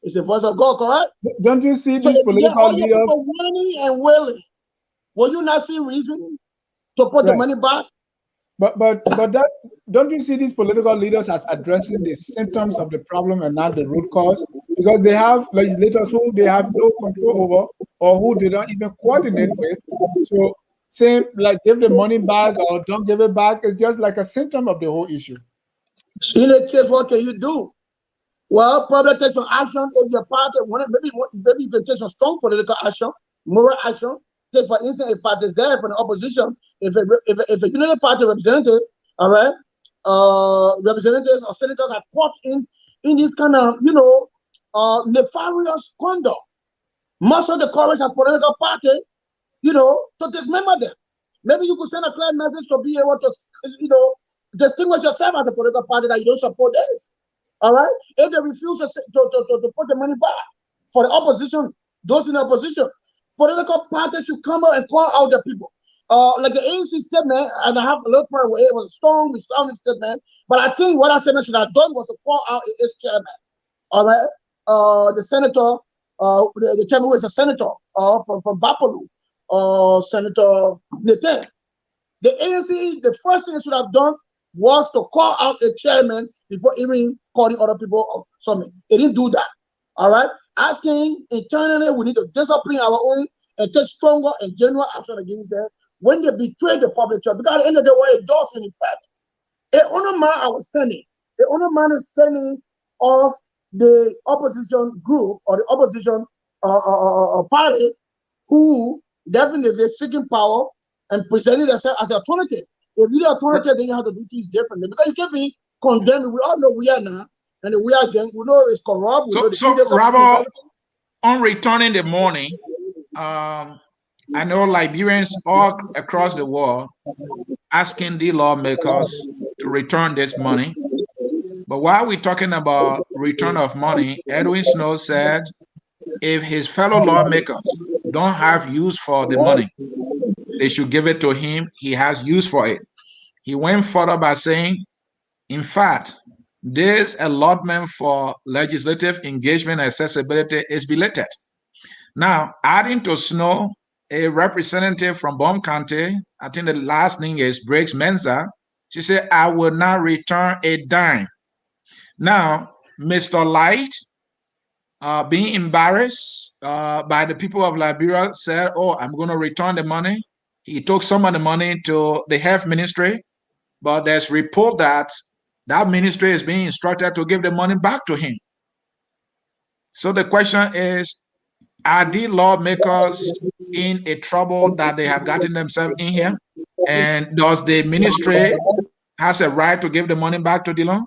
It's the voice of God, correct? Don't you see these political leaders whining and wailing? Will you not see reason to put the money back? But that, don't you see these political leaders as addressing the symptoms of the problem and not the root cause? Because they have legislators who they have no control over, or who they don't even coordinate with. So saying like give the money back or don't give it back is just like a symptom of the whole issue. In a case, what can you do? Well, probably take some action if your party, maybe you can take some strong political action, moral action. Take, for instance, a partisan from the opposition, if a unity party representative, all right, representatives or senators are caught in this kind of, nefarious conduct, much of the courage of political party, to dismember them. Maybe you could send a clear message to be able to, distinguish yourself as a political party that you don't support this. All right. If they refuse to put the money back for the opposition, those in the opposition, political parties should come out and call out the people. Like the ANC statement, and I have a little problem with it, was a strong, resounding statement. But I think what that statement should have done was to call out its chairman. All right. The senator, the chairman was a senator from Bapalu, Senator Nete. The ANC, the first thing it should have done was to call out a chairman before even calling other people or something. It didn't do that. All right. I think internally we need to discipline our own and take stronger and genuine action against them when they betray the public trust. Because at the end of the day, what it does in effect, it undermines our standing. It undermines the standing of the opposition group or the opposition party who definitely seeking power and presenting themselves as an alternative. If you're the alternative, then you have to do things differently. Because you can't be condemned. We all know we are now. And we are again, we know it's corrupt. So Rabo, on returning the money, I know Liberians all across the world asking the lawmakers to return this money. But while we're talking about return of money, Edwin Snow said if his fellow lawmakers don't have use for the money, they should give it to him. He has use for it. He went further by saying, in fact, this allotment for legislative engagement and accessibility is belated. Now, adding to Snow, a representative from Bom County, I think the last name is Briggs Menza, she said, I will not return a dime. Now, Mr. Light, being embarrassed by the people of Liberia, said, oh, I'm going to return the money. He took some of the money to the health ministry, but there's report that that ministry is being instructed to give the money back to him. So the question is, are the lawmakers in a trouble that they have gotten themselves in here? And does the ministry has a right to give the money back to Dillon?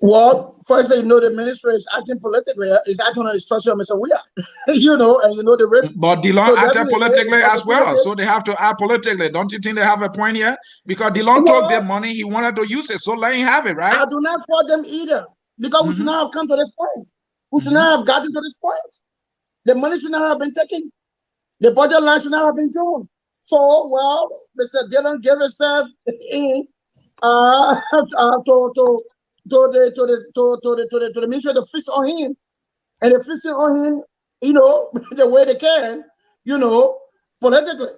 Well, first, you know, the ministry is acting politically, is acting on the instruction of Mr. Weir, you know, and you know the risk. But Dillon acted politically as well, so they have to act politically. Don't you think they have a point here? Because Dillon took their money, he wanted to use it, so let him have it, right? I do not fault them either, because we should not have come to this point. We should not have gotten to this point. The money should not have been taken. The budget line should not have been drawn. So, well, Mr. Dillon gave himself in to the ministry to fix on him, and they're fixing on him, you know, the way they can, you know, politically.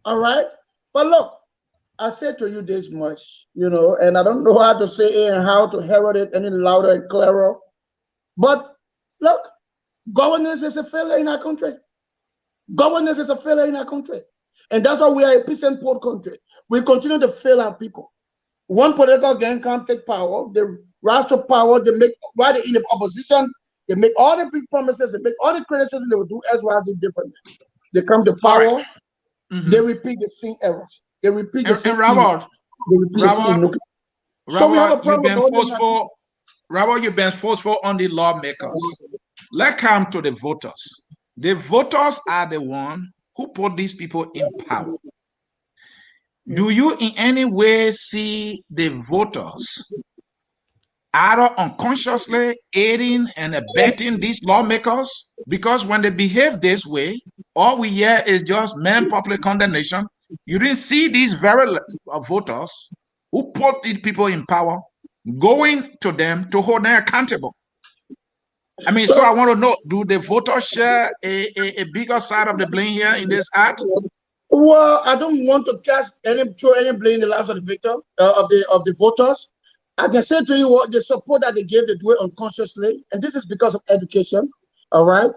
All right. But look, I said to you this much, you know, and I don't know how to say it and how to herald it any louder and clearer. But look, governance is a failure in our country. Governance is a failure in our country. And that's why we are a peace and poor country. We continue to fail our people. One political gang can't take power. They rise to power. They make, while they're in the opposition, they make all the big promises. They make all the criticisms. They will do X, Y, Z differently. They come to power. They repeat the same errors. They repeat the same. Robert, you've been forceful. Robert, you've been forceful on the lawmakers. Let's come to the voters. The voters are the one who put these people in power. Do you in any way see the voters either unconsciously aiding and abetting these lawmakers? Because when they behave this way, all we hear is just man public condemnation. You didn't see these very voters who put these people in power going to them to hold them accountable. I mean, so I want to know, do the voters share a bigger side of the blame here in this act? Well, I don't want to throw any blame in the lives of the victim of the voters. I can say to you what the support that they gave, they do it unconsciously, and this is because of education. All right,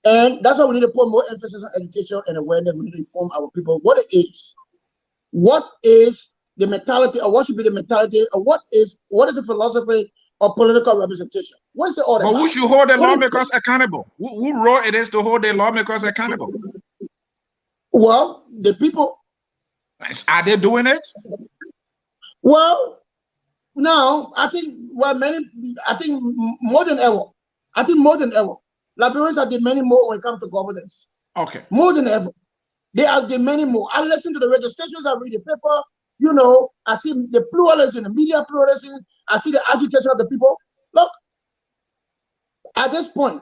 and that's why we need to put more emphasis on education and awareness. We need to inform our people what it is. What is the mentality, or what should be the mentality, or what is the philosophy of political representation? What's it all about? But who should hold the lawmakers accountable? Who role it is to hold the lawmakers accountable? Well, the people. Are they doing it? Well, now I think more than ever. I think more than ever. Liberians are demanding more when it comes to governance. Okay. More than ever. They are demanding more. I listen to the radio stations, I read the paper, you know, I see the pluralism, the media pluralism, I see the agitation of the people. Look, at this point,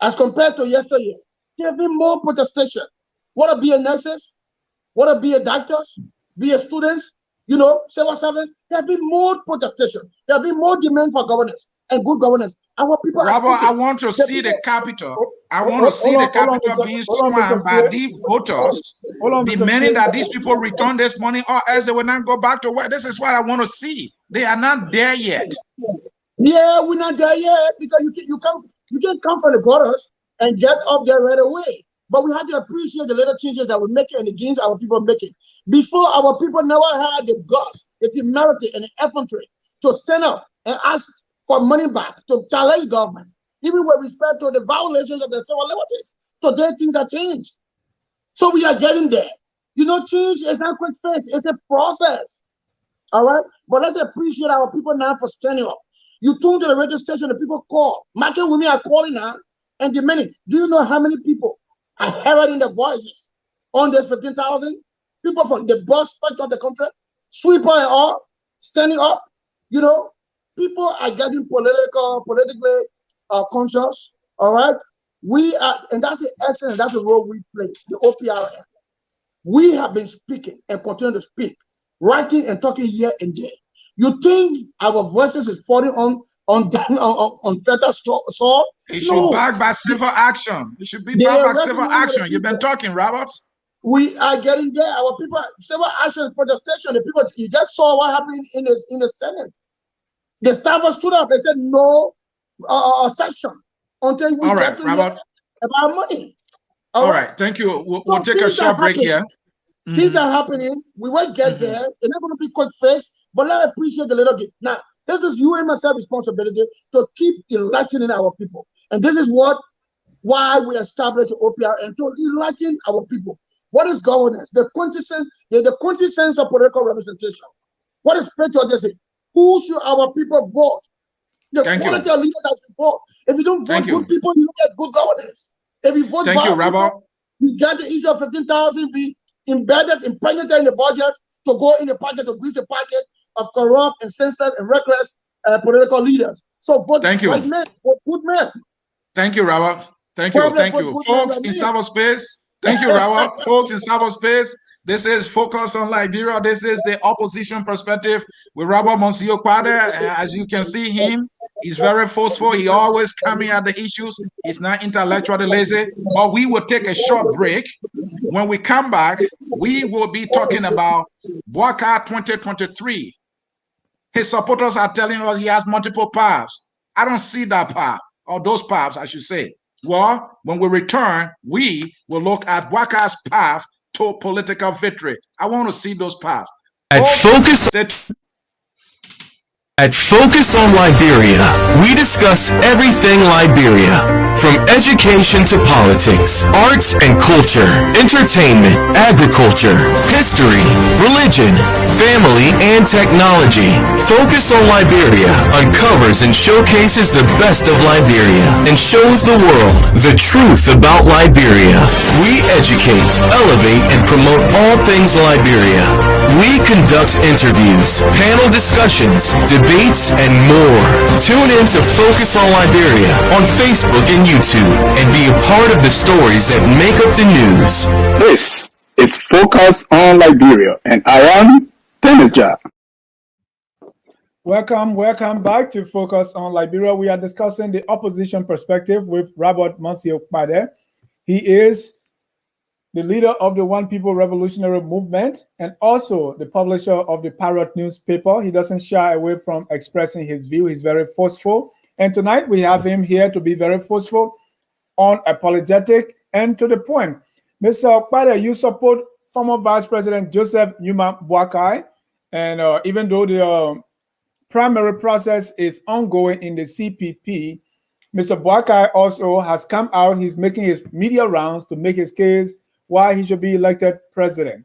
as compared to yesterday, there have been more protestation. Whether be a nurses, whether be a doctors, be a students, you know, civil servants, there have been more protestation. There have been more demand for governance and good governance. Our people Robert, I want to see the capital. I want to see the capital being swarmed by these voters, demanding that these people return this money or else they will not go back to work. This is what I want to see. They are not there yet. Yeah, we're not there yet because you can't come from the gutters and get up there right away. But we have to appreciate the little changes that we're making and the gains our people are making. Before, our people never had the guts, the temerity, and the effrontery to stand up and ask for money back, to challenge government, even with respect to the violations of the civil liberties. Today, things are changed. So we are getting there. You know, change is not a quick fix. It's a process. All right? But let's appreciate our people now for standing up. You tune to the radio station, the people call. Market women are calling now and demanding. Do you know how many people are heralding their voices on this 15,000? People from the bus part of the country, sweeper and all, standing up. You know, people are getting politically conscious. All right, we are, and that's the essence. That's the role we play. The OPRM. We have been speaking and continue to speak, writing and talking here and there. You think our voices is falling on fertile soil? It should be backed by civil action. It should be backed by civil action. You've been talking, Robert. We are getting there. Our people, civil action, protestation. The people, you just saw what happened in the Senate. The staffers stood up and said no session until we get to hear about money. All right, thank you. We'll take a short break here. Things are happening. We will get there. It's not going to be quick fix. but let's appreciate the little gift. Now, this is you and myself responsibility to keep enlightening our people. And this is why we established OPR and to enlighten our people. What is governance? The quintessence of political representation. What is patriotism? Who should our people vote? The quality of leaders that should vote. If you don't vote good people, you don't get good governance. If you vote bad people, you get the issue of 15,000 be embedded, impregnated in the budget to go in the pocket, to grease the pocket of corrupt and senseless and reckless political leaders. So vote right men, vote good men. Thank you, Robert. Thank you. Folks in cyberspace, thank you, Robert. Folks in cyberspace, this is Focus on Liberia. This is the opposition perspective with Robert Monsieur Kpadeh. As you can see him, he's very forceful. He always coming at the issues. He's not intellectually lazy. But we will take a short break. When we come back, we will be talking about Boakai 2023. His supporters are telling us he has multiple paths. I don't see that path, or those paths, I should say. Well, when we return, we will look at Boakai's path to political victory. I want to see those paths. At Focus on Liberia, we discuss everything Liberia, from education to politics, arts and culture, entertainment, agriculture, history, religion, family, and technology. Focus on Liberia uncovers and showcases the best of Liberia and shows the world the truth about Liberia. We educate, elevate, and promote all things Liberia. We conduct interviews, panel discussions, debates, and more. Tune in to Focus on Liberia on Facebook and YouTube and be a part of the stories that make up the news. This is Focus on Liberia, and I am Dennis Jah. Welcome back to Focus on Liberia. We are discussing the opposition perspective with Robert Monsieur Kpadeh. He is the leader of the One People Revolutionary Movement, and also the publisher of the Parrot newspaper. He doesn't shy away from expressing his view. He's very forceful. And tonight we have him here to be very forceful, unapologetic, and to the point. Mr. Kpadeh, you support former Vice President Joseph Yuma Boakai, and even though the primary process is ongoing in the CPP, Mr. Boakai also has come out. He's making his media rounds to make his case why he should be elected president.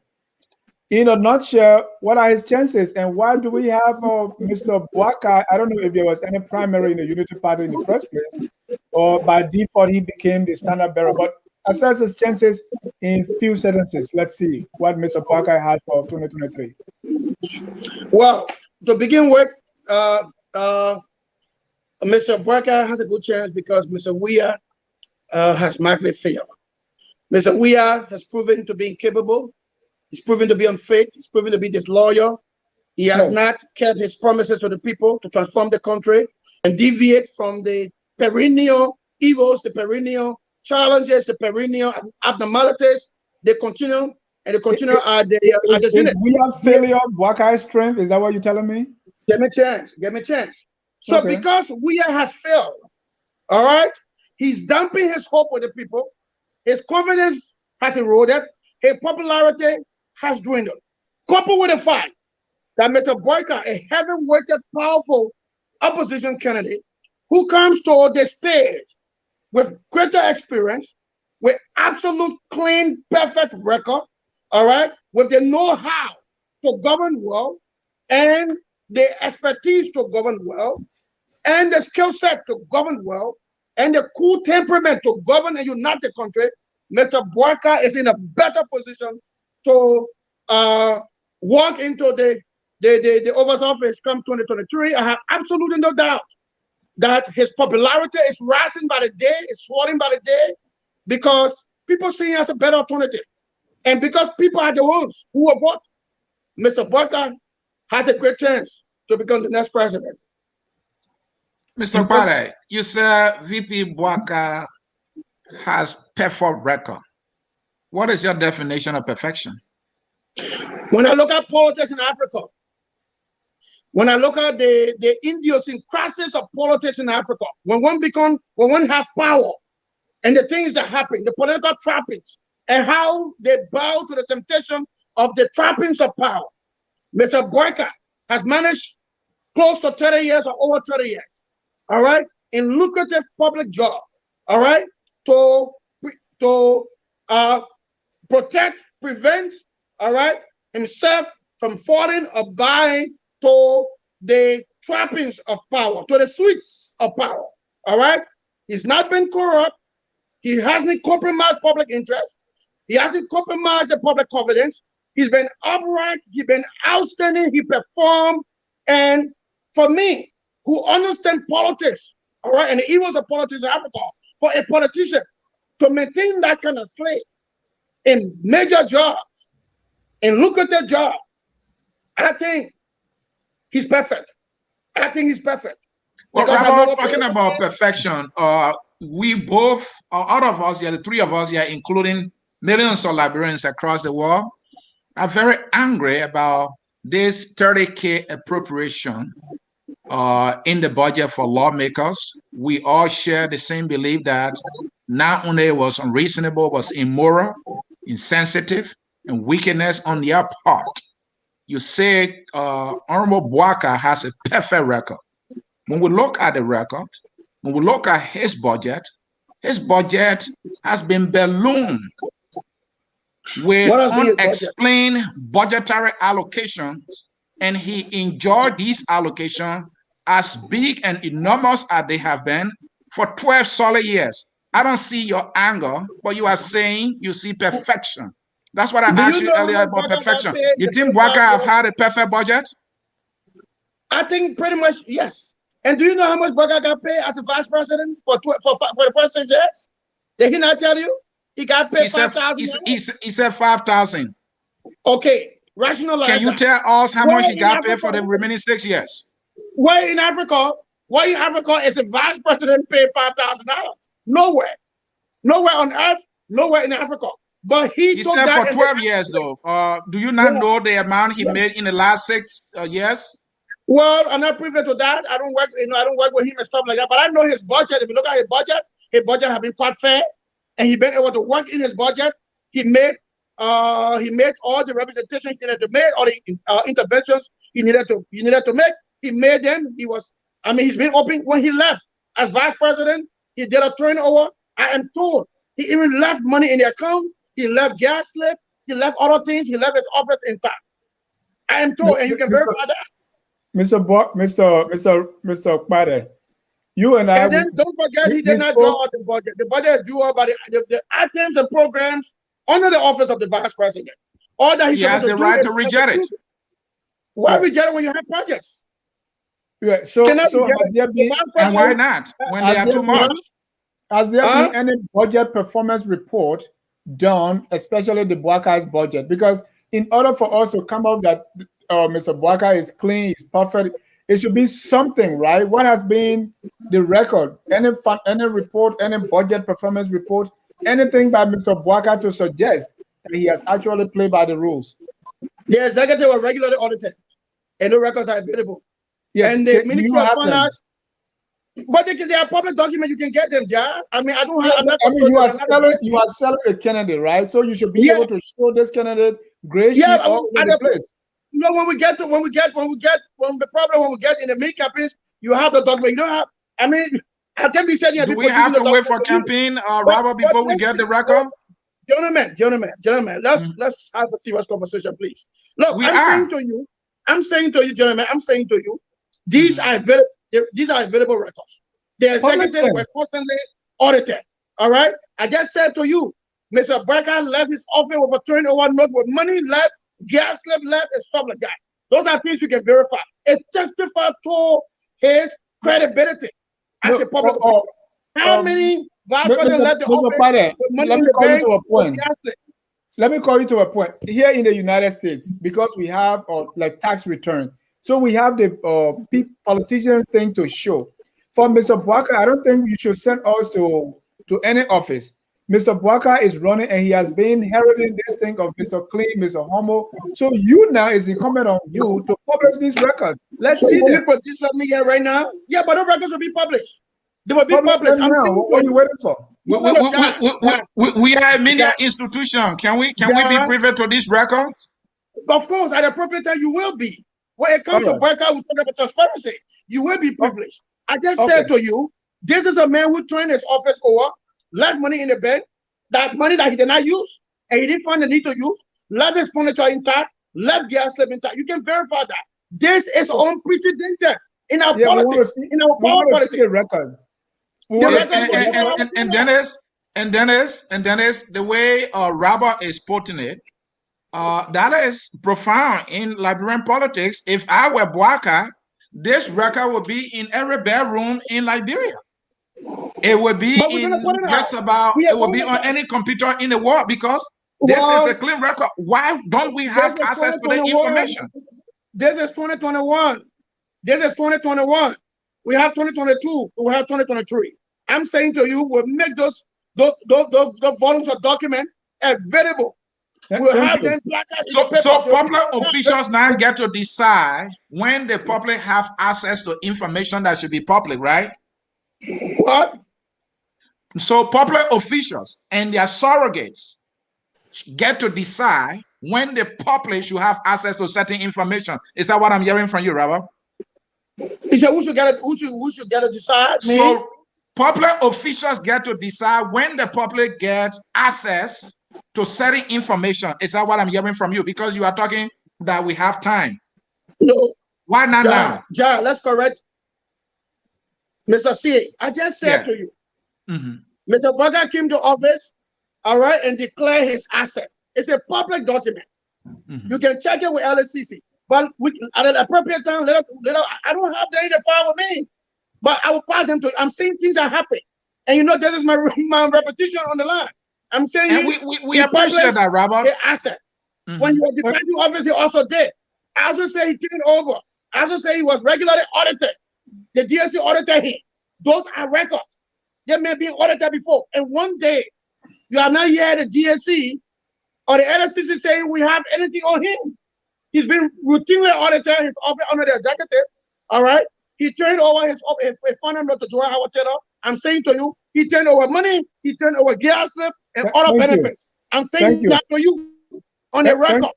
In a nutshell, what are his chances, and why do we have Mr. Boakai? I don't know if there was any primary in the Unity Party in the first place, or by default he became the standard bearer, but assess his chances in few sentences. Let's see what Mr. Boakai has for 2023. Well, to begin with, Mr. Boakai has a good chance because Mr. Weah has markedly failed. Mr. Weah has proven to be incapable. He's proven to be unfit. He's proven to be disloyal. He has not kept his promises to the people to transform the country and deviate from the perennial evils, the perennial challenges, the perennial abnormalities. They continue, and they continue at the Is Weah failure Boakai's strength? Is that what you're telling me? Give me a chance. Give me a chance. So because Weah has failed, all right, he's dumping his hope with the people. His confidence has eroded. His popularity has dwindled. Coupled with the fact that Mr. Boakai, a heavy-weighted, powerful opposition candidate who comes to the stage with greater experience, with absolute clean, perfect record, all right, with the know-how to govern well, and the expertise to govern well, and the skill set to govern well, and the cool temperament to govern and unite the country, Mr. Boakai is in a better position to walk into the Oval's office come 2023. I have absolutely no doubt that his popularity is rising by the day, it's soaring by the day, because people see him as a better alternative. And because people are the ones who will vote, Mr. Boakai has a great chance to become the next president. Mr. Kpadeh, you said VP Boakai has perfect record. What is your definition of perfection? When I look at politics in Africa, when I look at the idiosyncrasies of politics in Africa, when one have power and the things that happen, the political trappings, and how they bow to the temptation of the trappings of power, Mr. Boakai has managed close to 30 years or over 30 years, all right, in lucrative public job, all right, to protect, prevent, all right, himself from falling or buying to the trappings of power, to the sweets of power, all right? He's not been corrupt. He hasn't compromised public interest. He hasn't compromised the public confidence. He's been upright. He's been outstanding. He performed. And for me, who understand politics, all right, and the evils of politics in Africa, for a politician to maintain that kind of slave in major jobs, in lucrative jobs, I think he's perfect. I think he's perfect. Well, Robert, talking about perfection, we both, out of us here, the three of us here, including millions of Liberians across the world, are very angry about this 30K appropriation in the budget for lawmakers. We all share the same belief that not only it was unreasonable, it was immoral, insensitive, and wickedness on their part. You say Honorable Boakai has a perfect record. When we look at the record, when we look at his budget has been ballooned with unexplained budgetary allocations, and he enjoyed these allocations as big and enormous as they have been for 12 solid years. I don't see your anger, but you are saying you see perfection. That's what I asked you earlier about perfection. You think Boakai have had a perfect budget? I think pretty much, yes. And do you know how much Boakai got paid as a vice president for the first 6 years? Did he not tell you? He got paid $5,000. He said 5,000. Okay, rationalize. Can you tell us how much he got paid for the remaining 6 years? Why in Africa is a vice president paid $5,000? Nowhere. Nowhere on earth, nowhere in Africa. But he said for 12 years though. Do you not know the amount he made in the last 6 years? Well, I'm not privy to that. I don't work, I don't work with him and stuff like that. But I know his budget. If you look at his budget has been quite fair, and he's been able to work in his budget. He made all the representation he needed to make, all the interventions he needed to make. He made them. He's been open when he left as vice president. He did a turnover. I am told he even left money in the account. He left gas slip. He left other things. He left his office intact. I am told, and you can verify that. Mr. Kpadeh, you and I. And then don't forget, he did not draw out the budget. The budget drew out by the items and programs under the office of the vice president. All that he has the right to reject it. Why reject it when you have projects? Yeah. So has there been, and why not when they are too much? Has there been any budget performance report done, especially the Boakai's budget? Because in order for us to come up that Mr. Boakai is clean, he's perfect, it should be something, right? What has been the record? Any report, any budget performance report, anything by Mr. Boakai to suggest that he has actually played by the rules? The executive was regularly audited, and no records are available. Yeah, and the Ministry of Finance, but they are public documents. You can get them, yeah. I mean, I don't have. You are selling a candidate, right? So you should be able to show this candidate great shit all over the place. You know, when we get in the main campaigns, you have the document. You don't have. I mean, I can be saying. Do we have to wait for campaign, Robert, before we get the record? Gentlemen, let's have a serious conversation, please. Look, I'm saying to you, gentlemen, these are available records. The executives were constantly audited. All right. I just said to you, Mr. Boakai left his office with a turnover note with money left, gas left, and stuff like that. Those are things you can verify. It testifies to his credibility as a public official. How many vice presidents left the office with money in the bank with gas left? Let me call you to a point. Here in the United States, because we have like tax return, so we have the politicians thing to show. For Mr. Boakai, I don't think you should send us to any office. Mr. Boakai is running, and he has been heralding this thing of Mr. Clean, Mr. Homo. So you now is incumbent on you to publish these records. Let's see them. Media right now. Yeah, but the records will be published. They will be published. What are you waiting for? We are a media institution. Can we be privy to these records? Of course, at the appropriate time you will be. When it comes to Boakai, we talk about transparency. You will be privileged. I just said to you, this is a man who turned his office over, left money in the bank, that money that he did not use, and he didn't find the need to use, left his furniture intact, left gas slip intact. You can verify that. This is unprecedented in our politics, in our power politics. The record. And Dennis, the way Robert is putting it, that is profound in Liberian politics. If I were Boakai, this record would be in every bedroom in Liberia. It would be it would be on any computer in the world because this is a clean record. Why don't we have access to the information? This is 2021. This is 2021. We have 2022. We have 2023. I'm saying to you, we'll make those volumes of document available. We'll have them. So public officials now get to decide when the public have access to information that should be public, right? What? So public officials and their surrogates get to decide when the public should have access to certain information. Is that what I'm hearing from you, Robert? He said, who should get to decide? So public officials get to decide when the public gets access to certain information. Is that what I'm hearing from you? Because you are talking that we have time. No. Why not now? John, let's correct. Mr. C, I just said to you, Mr. Boakai came to office, all right, and declared his asset. It's a public document. You can check it with LSCC. But at an appropriate time, I don't have that in the power with me. But I will pass them to you. I'm saying things are happening. And you know, this is my repetition on the line. I'm saying and we appreciate that, Robert. The asset. When you were declaring office, he also did. I also say he turned over. I also say he was regularly audited. The DSC audited him. Those are records. They may be audited before. And one day, you are not here at the GSC or the LSCC saying we have anything on him. He's been routinely audited his office under the executive. All right. He turned over his phone number to Joel Howard Taylor. I'm saying to you, he turned over money, he turned over gas slip and other benefits. I'm saying that to you on the record.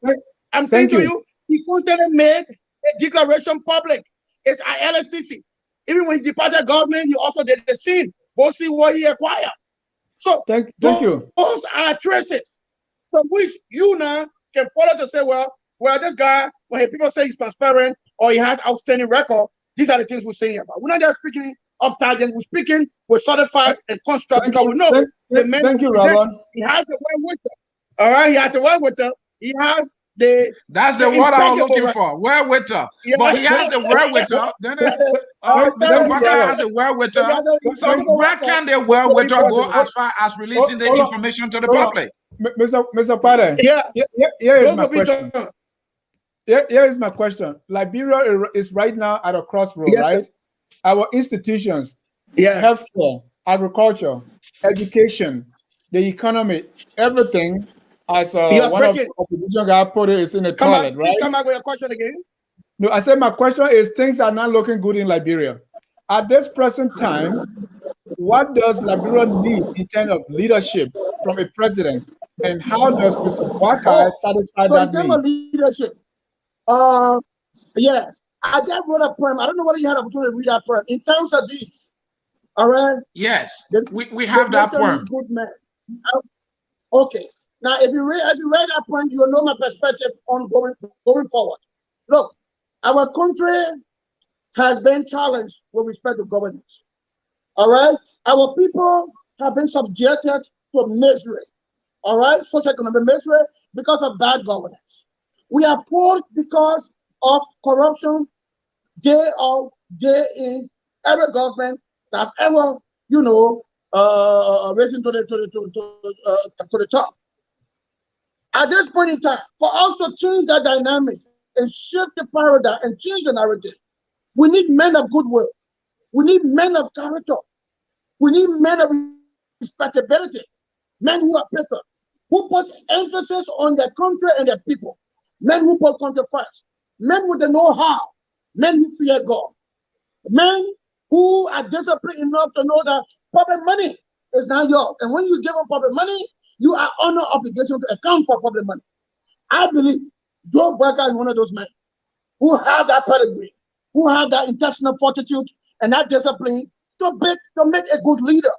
I'm saying to you, he constantly made a declaration public. It's at LSCC. Even when he departed government, he also did the same. Go see what he acquired. So thank you. Those are traces from which you now can follow to say, well, this guy, when people say he's transparent or he has outstanding record, these are the things we're saying about. We're not just speaking of target, we're speaking with certified and construct because we know the man. Thank you, Robert. He has the wherewithal. All right, he has the wherewithal. He has the. That's the word I was looking for. Wherewithal. But he has the wherewithal. Then Mr. Boakai has a wherewithal. So where can the wherewithal go as far as releasing the information to the public? Mr. Kpadeh. Here is my question. Here is my question. Liberia is right now at a crossroads, right? Our institutions, healthcare, agriculture, education, the economy, everything, as one of the opposition guy put it, is in the toilet, right? Come back with your question again. No, I said my question is things are not looking good in Liberia. At this present time, what does Liberia need in terms of leadership from a president? And how does Mr. Boakai satisfy that need? In terms of leadership, I just wrote a poem. I don't know whether you had an opportunity to read that poem. In terms of these, all right? Yes, we have that poem. Good man. Okay. Now, if you read that poem, you'll know my perspective on going forward. Look, our country has been challenged with respect to governance. All right? Our people have been subjected to misery. All right? Socioeconomic misery because of bad governance. We are poor because of corruption day out, day in. Every government that ever, risen to the top. At this point in time, for us to change that dynamic and shift the paradigm and change the narrative, we need men of goodwill. We need men of character. We need men of respectability. Men who are pickers, who put emphasis on their country and their people. Men who put country first. Men with the know-how. Men who fear God. Men who are disciplined enough to know that public money is not yours. And when you give them public money, you are under obligation to account for public money. I believe Joe Boakai is one of those men who have that pedigree, who have that intestinal fortitude and that discipline to make a good leader.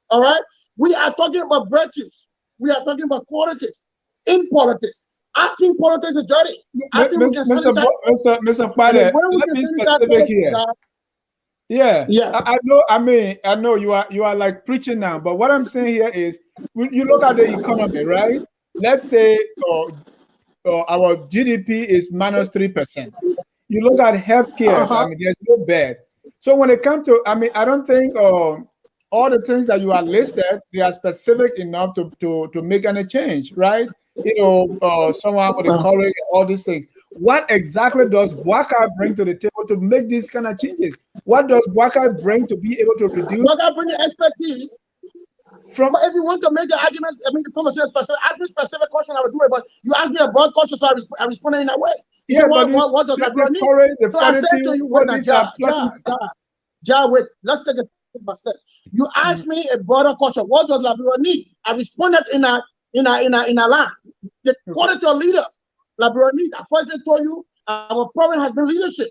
All right? We are talking about virtues. We are talking about qualities in politics. I think politics is dirty. I think Mr. Kpadeh, let me be specific here. Yeah. I know. I know you are like preaching now, but what I'm saying here is, when you look at the economy, right? Let's say our GDP is minus 3%. You look at healthcare. I mean, there's no bed. So when it comes to, I mean, I don't think all the things that you are listed, they are specific enough to make any change, right? You know, someone with a courage, all these things. What exactly does Boakai bring to the table to make these kind of changes? What does Boakai bring to be able to reduce? Boakai bring the expertise. But if you want to make the argument, I mean, ask me a specific question, I would do it. But you asked me a broad question, so I responded in that way. Yeah, what does that mean? So I said to you, wait, let's take it by step. You asked me a broader question. What does Liberia need? I responded in a line. The quality of leaders Liberia need. I first told you our problem has been leadership.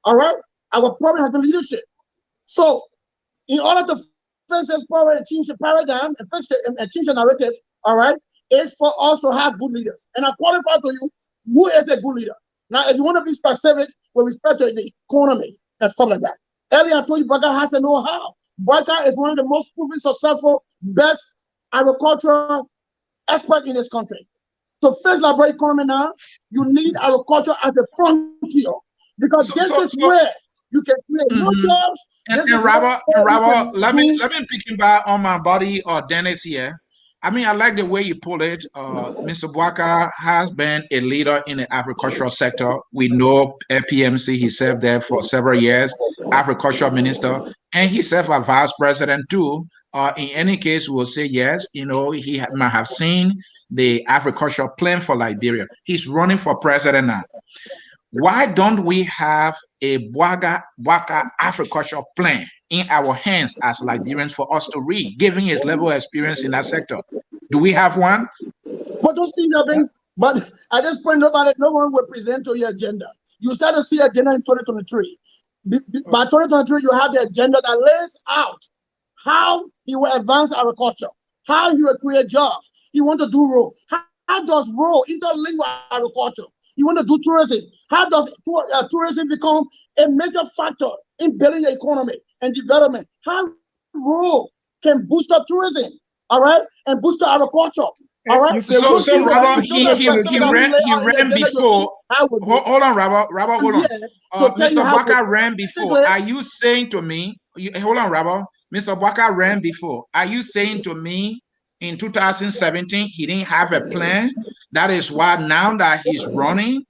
All right, our problem has been leadership. So, in order to fix this problem and change the paradigm and fix it and change the narrative, all right, is for us to have good leaders. And I qualify to you who is a good leader. Now, if you want to be specific with respect to the economy and stuff like that, earlier I told you Boakai has to know how. Boakai is one of the most proven, successful, best agricultural experts in this country. To fix the Liberia economy now, you need agriculture as the frontier, because this is where you can create new jobs. And Robert, let me pick him back on my buddy Dennis here. I mean, I like the way you put it. Mr. Boakai has been a leader in the agricultural sector. We know PMC, he served there for several years, agricultural minister, and he served as vice president too. In any case, we'll say yes. You know, he might have seen the agricultural plan for Liberia. He's running for president now. Why don't we have a Boakai agricultural plan in our hands as Liberians for us to read, given his level of experience in that sector? Do we have one? But those things have been, but at this point, no one will present to your agenda. You start to see agenda in 2023. By 2023, you have the agenda that lays out how he will advance agriculture, how he will create jobs. He wants to do rural. How does rural interlink with agriculture? You want to do tourism. How does tourism become a major factor in building the economy and development? How rural can boost up tourism, all right, and boost up agriculture, all right? So Robert, he ran before. Hold on, Robert, hold on. Mr. Boakai ran before. Are you saying to me, hold on, Robert, Mr. Boakai ran before. Are you saying to me, in 2017, he didn't have a plan? That is why now that he's running,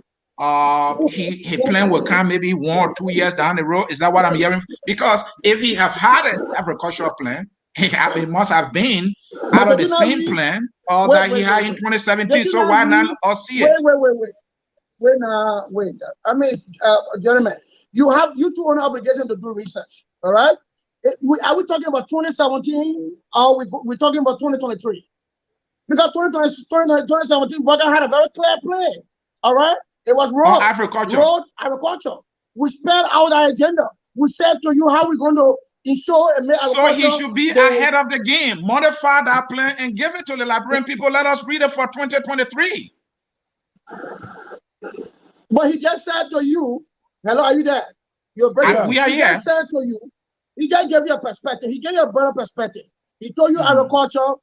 his plan will come maybe 1 or 2 years down the road. Is that what I'm hearing? Because if he have had an agricultural plan, it must have been out of the same plan that he had in 2017. So why not us see it? Wait. I mean, gentlemen, you two on obligation to do research. All right. Are we talking about 2017 or we're talking about 2023? Because 2017, Boakai had a very clear plan. All right? It was road agriculture. We spelled out our agenda. We said to you how we're going to ensure and make agriculture. So he should be ahead of the game. Modify that plan and give it to the Liberian people. Let us read it for 2023. But he just said to you, hello, are you there? You're breaking. We are here. He just said to you, he just gave you a perspective. He gave you a broader perspective. He told you agriculture,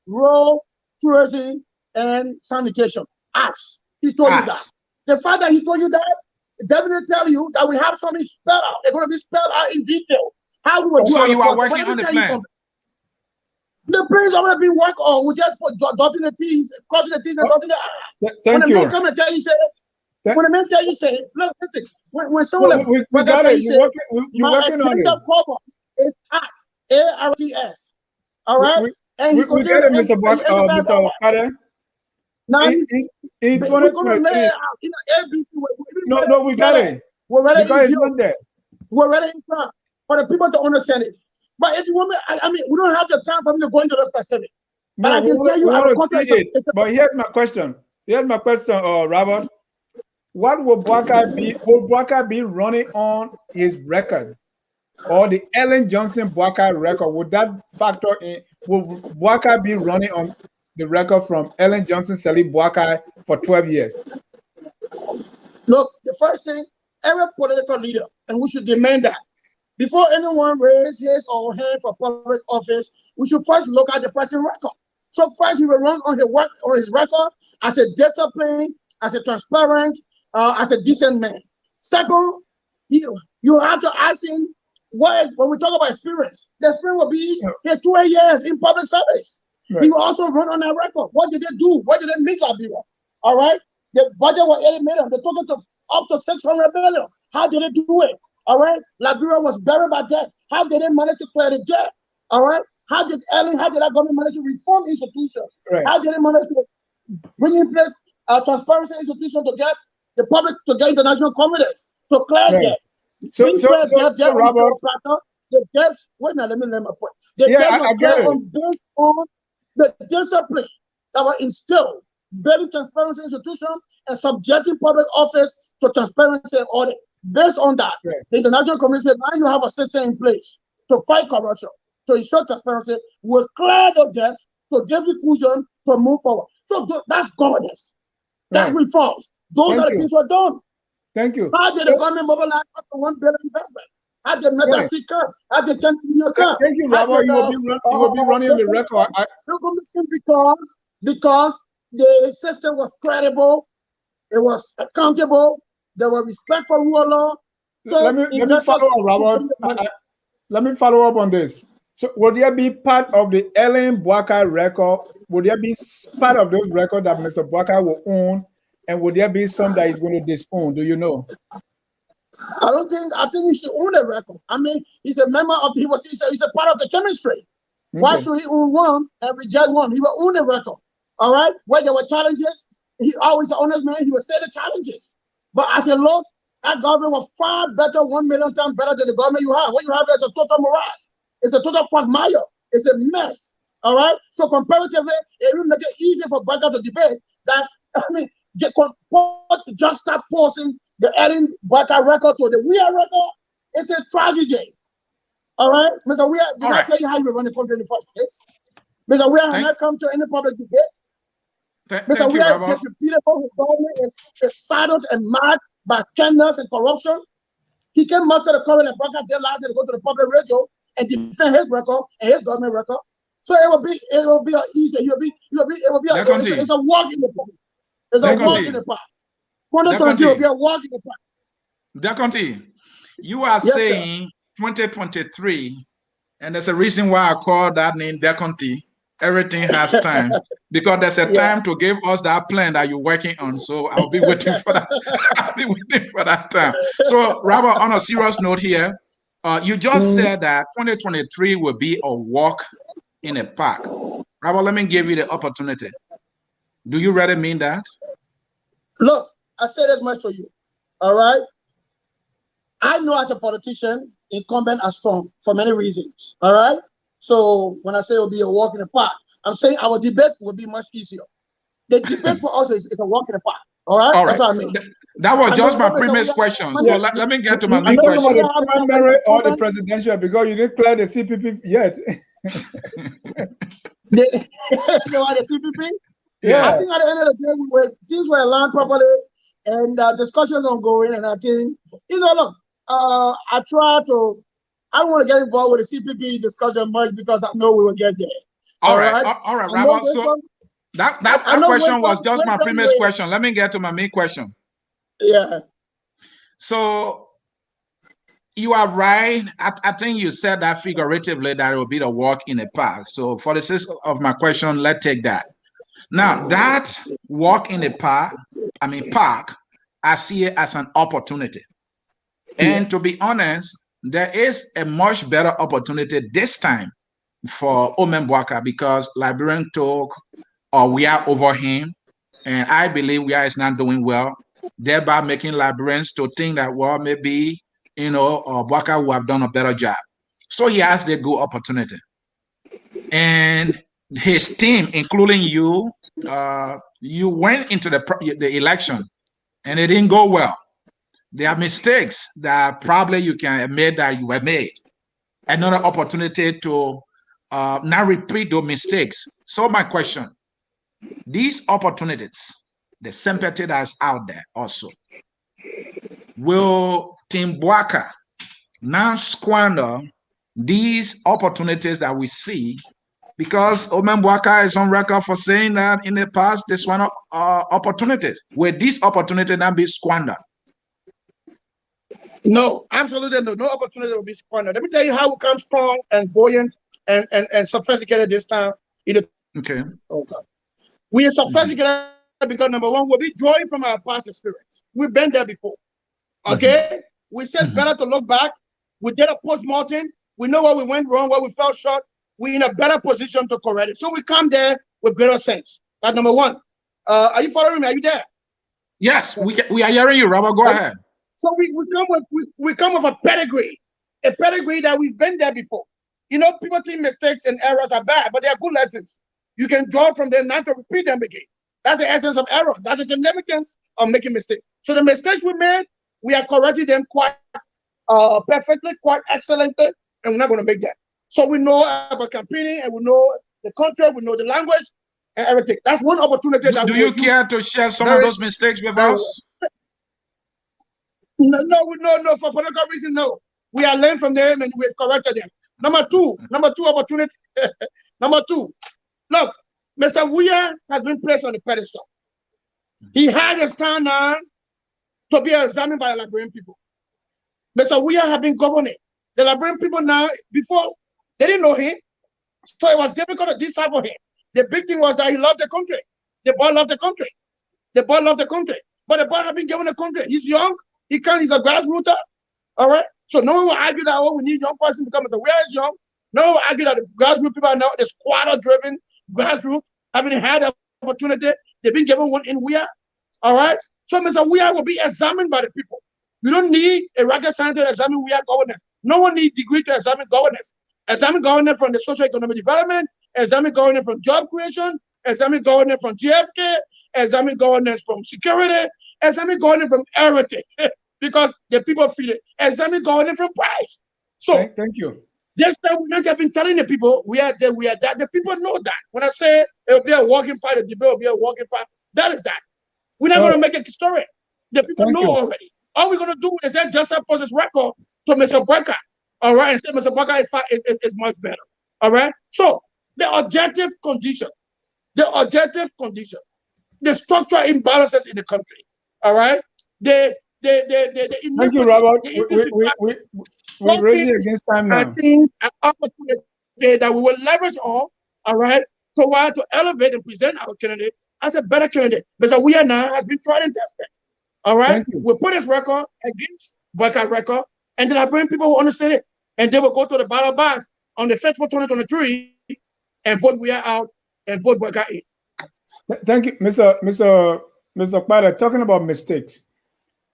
rural, tourism, and sanitation. Arts. He told you that. The fact that he told you that, it definitely tell you that we have something spelled out. They're going to be spelled out in detail. How we will do so you are working on the plan. The plan is already being worked on. We just put dotting the T's, crossing the T's, and dotting the I's. Thank you. When the man come and tell you, when the man tell you, say, look, listen, when someone we got it. You're working on it. Problem is ARTS. All right? We get it, Mr. Kpadeh. Now, in 2023. No, we got it. We're ready there. We're ready in time for the people to understand it. But if you want me, I mean, we don't have the time for me to go into the specific. But I can tell you, but here's my question. Robert. what will Boakai be? Will Boakai be running on his record, or the Ellen Johnson Boakai record? Would that factor in? Will Boakai be running on the record from Ellen Johnson Sally Boakai for 12 years? Look, the first thing, every political leader, and we should demand that before anyone raises his or her hand for public office, we should first look at the person's record. So first, he will run on his record as a disciplined, as a transparent, as a decent man. Second, you have to ask him when we talk about experience. The experience will be 2 years in public service. Right. He will also run on that record. What did they do? What did they make Liberia? All right, the budget was 80 million. They took it to up to 600 million. How did they do it? All right, Liberia was buried by debt. How did they manage to clear the debt? All right, how did that government manage to reform institutions? Right. How did they manage to bring in place transparency institutions to get the public, to get international confidence, to clear debt? So Robert, the debts. Wait now, let me my point. The debts were based on the discipline that were instilled, building transparency institutions and subjecting public office to transparency and audit. Based on that, the international community said, now you have a system in place to fight corruption, to ensure transparency, will clear the debts, to give inclusion, to move forward. So that's governance. That's reforms. Those are the things were done. Thank you. How did the government mobilize up to $1 billion investment? How did Meta cut? How did 10 million cut? Thank you, Robert. You will be running the record. Because the system was credible, it was accountable, there was respect for rule of law. So let me follow up, Robert. Let me follow up on this. So would there be part of the Ellen Boakai record? Would there be part of those records that Mr. Boakai will own? And would there be some that he's going to disown? Do you know? I think he should own the record. I mean, he's a member of, he's a part of the chemistry. Okay. Why should he own one and reject one? He will own the record. All right? Where there were challenges, he always an honest man, he will say the challenges. But as a look, that government was far better, 1 million times better than the government you have. What you have is a total morass. It's a total quagmire. It's a mess. All right? So comparatively, it will make it easier for Boakai to debate that, I mean, just start posting the Ellen Boakai record to the WEA record. It's a tragedy. All right, Mr. WEA, did I tell you how you run the country in the first place? Mr. WEA has not come to any public debate. Mr. WEA is disreputable. His government is silent and mad by scandals and corruption. He came up to the current and Boakai did last year to go to the public radio and defend his record and his government record. So it will be easy. It's a walk in the park. It's a walk in the park. 2022 will be a walk in the park. Deconti, you are saying 2023, and there's a reason why I call that name Deconti. Everything has time because there's a time to give us that plan that you're working on. So I'll be waiting for that. I'll be waiting for that time. So, Robert, on a serious note here, you just said that 2023 will be a walk in a park. Robert, let me give you the opportunity. Do you really mean that? Look, I said as much for you. All right. I know as a politician, incumbent are strong for many reasons. All right. So when I say it'll be a walk in the park, I'm saying our debate will be much easier. The debate for us is a walk in the park. All right. That's what I mean. That was just my previous question. So let me get to my main question. The primary or the presidential, because you didn't clear the CPP yet. The CPP? Yeah. I think at the end of the day, things were aligned properly and discussions ongoing. And I think, look, I don't want to get involved with the CPP discussion much because I know we will get there. All right, Robert. So that question was just my previous question. Let me get to my main question. Yeah. So you are right. I think you said that figuratively that it will be the walk in a park. So for the sake of my question, let's take that. Now that walk in a park, I see it as an opportunity. And to be honest, there is a much better opportunity this time for Omen Boakai because Liberian talk or we are over him. And I believe we are is not doing well, thereby making Liberians to think that, well, maybe, Boakai will have done a better job. So he has the good opportunity. And his team, including you, you went into the election and it didn't go well. There are mistakes that probably you can admit that you have made. Another opportunity to not repeat those mistakes. So my question, these opportunities, the sympathy that's out there also, will Team Boakai now squander these opportunities that we see? Because Omen Boakai is on record for saying that in the past, this one opportunities. Will these opportunities not be squandered? No, absolutely no. No opportunity will be squandered. Let me tell you how we come strong and buoyant and sophisticated this time. Okay. We are sophisticated because number one, we'll be drawing from our past experience. We've been there before. Okay? We said better to look back. We did a post-mortem. We know where we went wrong, where we fell short. We're in a better position to correct it. So we come there with greater sense. That's number one. Are you following me? Are you there? Yes, we are hearing you, Robert. Go ahead. So we come with a pedigree that we've been there before. You know, people think mistakes and errors are bad, but they are good lessons. You can draw from them not to repeat them again. That's the essence of error. That's the significance of making mistakes. So the mistakes we made, we are correcting them quite perfectly, quite excellently, and we're not going to make that. So we know about campaigning, and we know the country, we know the language, and everything. That's one opportunity. Do you care to share some of those mistakes with us? No. For political reasons, no. We are learned from them and we have corrected them. Number two opportunity. Number two, look, Mr. Weah has been placed on the pedestal. He had a stand now to be examined by the Liberian people. Mr. Weah has been governing. The Liberian people now, before, they didn't know him, so it was difficult to decipher him. The big thing was that he loved the country. The boy loved the country. The boy loved the country. But the boy has been given the country. He's young. He's a grassrooter. All right. So no one will argue that, oh, we need young person to come. Mr. Weah is young. No one will argue that the grassroots people are now the squatter-driven grassroots having had the opportunity. They've been given one in Weah. All right. So Mr. Weah will be examined by the people. You don't need a rocket scientist to examine Weah governance. No one needs degree to examine governance. Examine governance from the socio-economic development, examine governance from job creation, examine governance from GFK, examine governance from security, examine governance from everything. Because the people feel it. Examine governance from price. So thank you. This time we have been telling the people we are that. The people know that. When I say it will be a walking fight, the debate will be a walking fight. That is that. We're not going to make it story. The people know already. All we're going to do is that just post this record to Mr. Boakai. All right, and say Mr. Boakai is much better. All right. So the objective condition, the structural imbalances in the country. All right. Thank you, Robert. We're racing against time now. I think an opportunity that we will leverage on, all right, to elevate and present our candidate as a better candidate. Because we are now has been tried and tested. All right. We'll put his record against Boakai record, and then I bring people who understand it. And they will go to the ballot box on the 5th for 2023 and vote we are out and vote Boakai in. Thank you, Mr. Kpadeh. Talking about mistakes.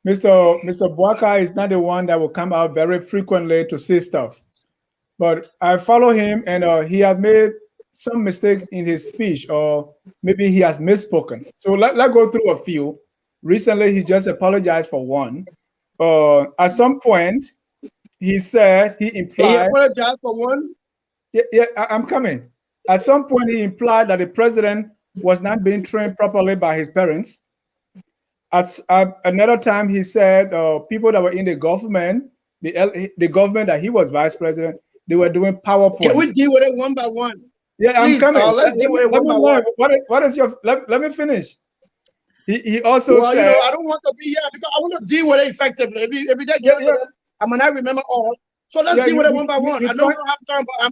Mr. Boakai is not the one that will come out very frequently to say stuff. But I follow him, and he has made some mistake in his speech, or maybe he has misspoken. So let's go through a few. Recently, he just apologized for one. At some point, he said he implied. He apologized for one? Yeah, I'm coming. At some point, he implied that the president was not being trained properly by his parents. At another time, he said people that were in the government, the government that he was vice president, they were doing PowerPoint. Can we deal with it one by one? Yeah, Please, I'm coming. Let's deal with it one by one. What is your? Let me finish. He also said, you know, I don't want to be here because I want to deal with it effectively. If you just deal with it, I might not remember all. So let's deal with it one by one. I know we don't have time, but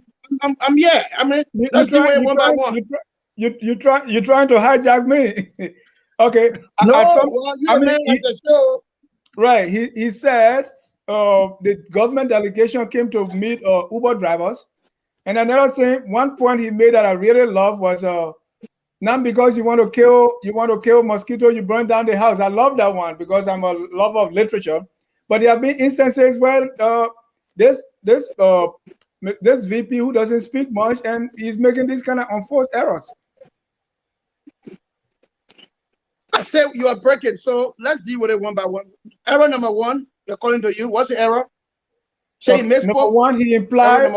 I'm yeah. I mean, let's deal with it one by one. You're trying to hijack me. Okay. Right. He said the government delegation came to meet Uber drivers. And another thing, one point he made that I really love was not because you want to kill mosquito, you burn down the house. I love that one because I'm a lover of literature. But there have been instances where this VP who doesn't speak much and he's making these kind of unforced errors. I said you are breaking. So let's deal with it one by one. Error number one, according to you, what's the error? Say he misspoke. Number one, he implied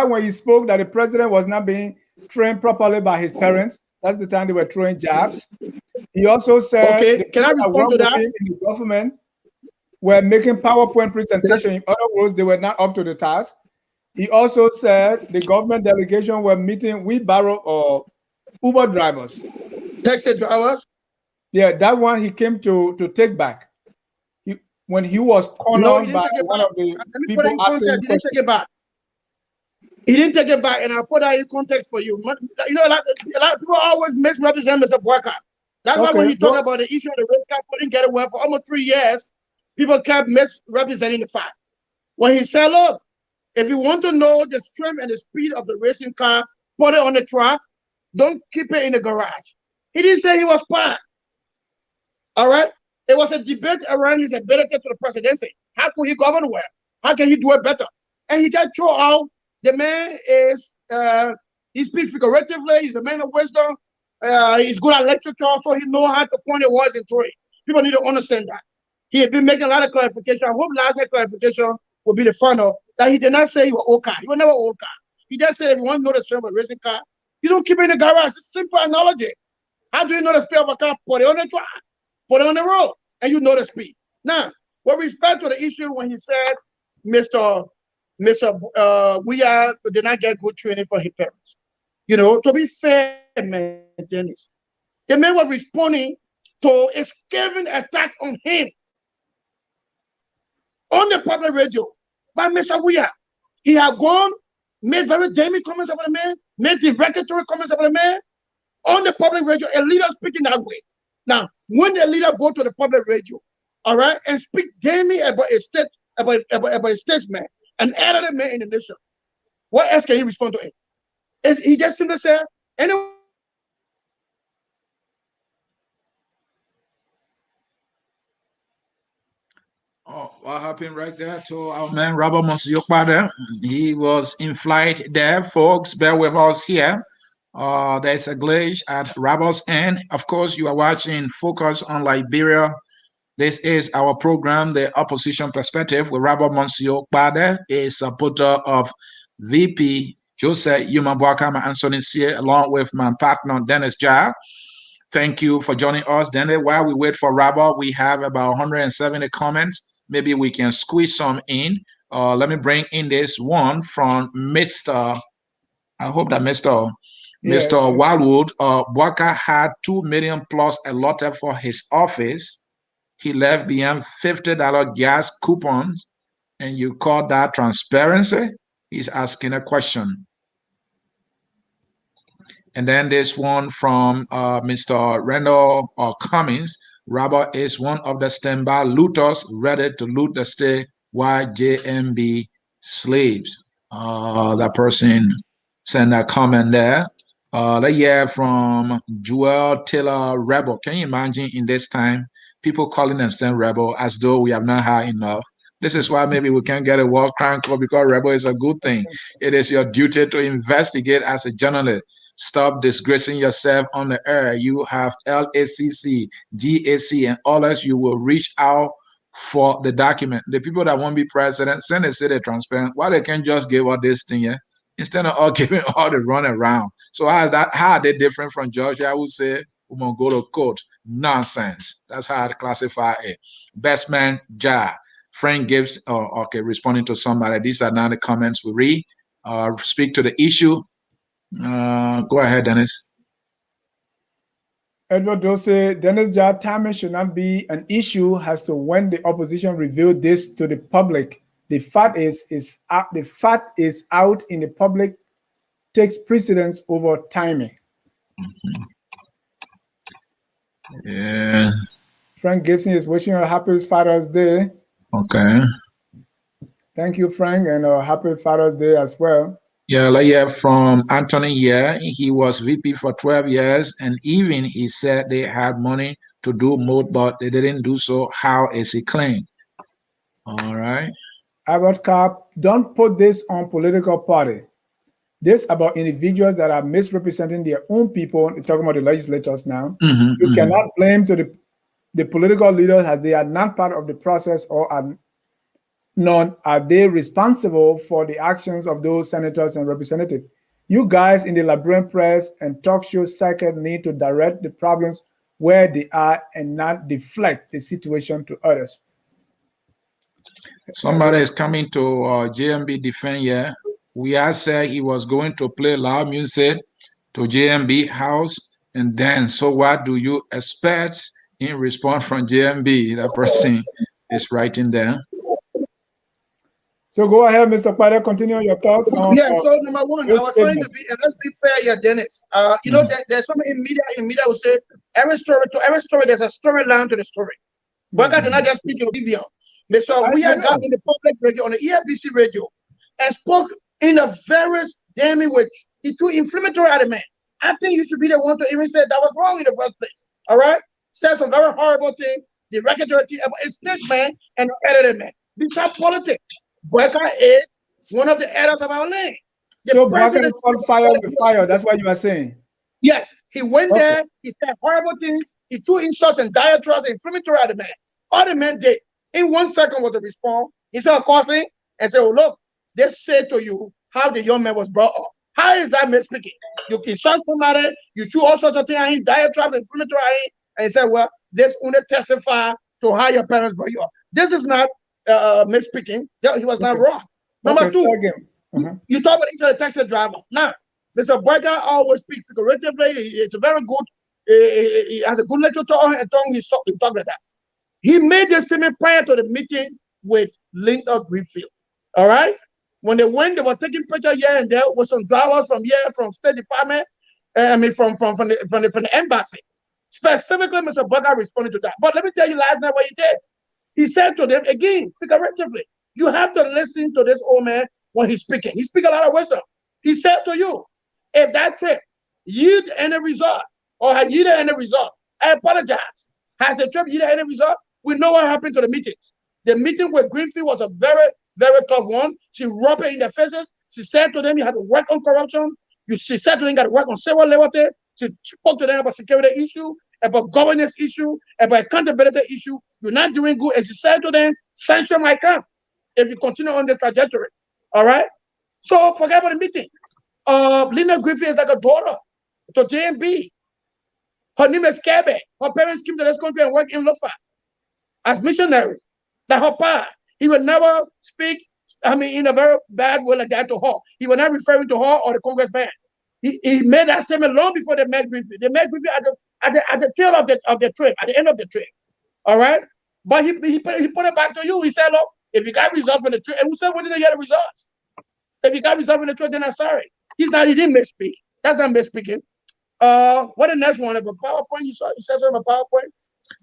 when he spoke that the president was not being trained properly by his parents. That's the time they were throwing jabs. He also said, okay, can I respond to that? In the government were making PowerPoint presentation. In other words, they were not up to the task. He also said the government delegation were meeting wheelbarrow or Uber drivers. Taxi drivers? Yeah, that one he came to take back. When he was cornered by one of the people asking him questions. He didn't take it back. He didn't take it back, and I'll put that in context for you. You know, a lot of people always misrepresent Mr. Boakai. That's why when he talked about the issue of the race car couldn't get away for almost 3 years, people kept misrepresenting the fact. When he said, look, if you want to know the strength and the speed of the racing car, put it on the track, don't keep it in the garage. He didn't say he was part. All right? It was a debate around his ability to the presidency. How could he govern well? How can he do it better? And he just threw out the man is, he speaks figuratively, he's a man of wisdom, he's good at literature, so he knows how to point the words into it. People need to understand that. He had been making a lot of clarification. I hope last night clarification will be the final, that he did not say he was old car. He was never old car. He just said if you want to know the strength of a racing car, you don't keep it in the garage. It's a simple analogy. How do you know the speed of a car? Put it on the track. Put it on the road, and you know the speed. Now, with respect to the issue when he said, we did not get good training for his parents. You know, to be fair, man, Dennis, the man was responding to a scathing attack on him on the public radio by Mr. Weah. He had gone, made very damning comments about the man, made derogatory comments about the man on the public radio, a leader speaking that way. Now, when the leader go to the public radio, all right, and speak damning about a statesman, an elderly man in the nation, what else can he respond to it? He just simply said, anyway. Oh, what happened right there to our man Robert Monsieur Kpadeh? He was in flight there, folks. Bear with us here. There's a glitch at Robert's end. Of course, you are watching Focus on Liberia. This is our program, The Opposition Perspective, with Robert Monsieur Kpadeh, a supporter of VP Joseph Yuma Boakai Anthony Cyr, along with my partner Dennis Jah. Thank you for joining us. Dennis, while we wait for Robert, we have about 170 comments. Maybe we can squeeze some in. Let me bring in this one from Mr. I hope that Mr. Wildwood. Boakai had $2 million plus allotted for his office. He left behind $50 gas coupons, and you call that transparency? He's asking a question. And then this one from Mr. Randall Cummings. Robert is one of the standby looters ready to loot the state while JMB sleeps. That person sent that comment there. Let's hear from Joel Taylor Rebel. Can you imagine in this time, people calling themselves Rebel as though we have not had enough? This is why maybe we can't get a World Crime Club, because Rebel is a good thing. It is your duty to investigate as a journalist. Stop disgracing yourself on the air. You have LACC, GAC, and others. You will reach out for the document. The people that won't be president, send a city transparent. Why they can't just give all this thing, yeah? Instead of all giving all the run around. So how are they different from Georgia? I would say we gonna go to court. Nonsense. That's how I classify it. Best man, Jah. Frank Gibbs, okay, responding to somebody. These are now the comments we read. Speak to the issue. Go ahead, Dennis. Edward Dose, Dennis Jah, timing should not be an issue as to when the opposition revealed this to the public. The fact is out in the public takes precedence over timing. Yeah. Frank Gibson is wishing you a happy Father's Day. Okay. Thank you, Frank, and happy Father's Day as well. Yeah, like from Anthony here. He was VP for 12 years, and even he said they had money to do more, but they didn't do so. How is he claimed? All right. Albert Carp, don't put this on political party. this about individuals that are misrepresenting their own people. Talking about the legislators now. You cannot blame to the political leaders as they are not part of the process or are none are they responsible for the actions of those senators and representatives. You guys in the Liberian press and talk show circuit need to direct the problems where they are and not deflect the situation to others. Somebody is coming to JMB defend here. We are said he was going to play loud music to JMB house, and then so what do you expect in response from JMB? That person is writing there. So go ahead, Mr. Kpadeh, continue your thoughts on. Yeah, so number one, I was trying to be, and let's be fair here, Dennis. You know, there's somebody in media will say, every story, there's a storyline to the story. Boakai did not just speak in video. So we had got in the public radio, on the EFBC radio, and spoke in a very damning way. He threw inflammatory at the man. I think you should be the one to even say that was wrong in the first place. All right? Said some very horrible thing, derogatory thing about a statesman and an editor man. Besides politics, Boakai is one of the editors of our land. So Boakai fought fire with fire. That's what you are saying. Yes, he went there. He said horrible things. He threw insults and diatribes and inflammatory at the man. All the man did in 1 second was to respond. He started cursing and said, "Oh look, they said to you how the young man was brought up. How is that misspeaking? You can shot somebody. You threw all sorts of things at him, diatribes, inflammatory at him, and he said, well, this only testify to how your parents brought you up. This is not misspeaking. He was not wrong. Number two, you talk about each of the taxi driver. Now, Mr. Boakai always speaks figuratively. It's a very good, he has a good literature and tongue. He talk like that. He made this statement prior to the meeting with Linda Greenfield. All right? When they went, they were taking pictures here and there with some drivers from here, from State Department, from the embassy. Specifically, Mr. Boakai responded to that. But let me tell you last night what he did. He said to them, again, figuratively, you have to listen to this old man when he's speaking. He speaks a lot of wisdom. He said to you, if that trip yield any result or had yielded any result, I apologize. Has the trip yielded any result? We know what happened to the meetings. The meeting with Greenfield was a very, very tough one. She rubbed it in their faces. She said to them, you had to work on corruption. She said to them, you got to work on civil liberty. She spoke to them about security issue, about governance issue, about accountability issue. You're not doing good. And she said to them, sanction might come if you continue on this trajectory. All right? So forget about the meeting. Linda Greenfield is like a daughter to JMB. Her name is Kpadeh. Her parents came to this country and worked in Lofa as missionaries. That her pa, he would never speak, in a very bad way like that to her. He was not referring to her or the congressman. He made that statement long before they met Greenfield. They met Greenfield at the tail of the trip, at the end of the trip. All right? But he put it back to you. He said, look, if you got results from the trip, and we said, when did they get the results? If you got results from the trip, then I'm sorry. He didn't misspeak. That's not misspeaking. What the next one? About PowerPoint? You said something about PowerPoint?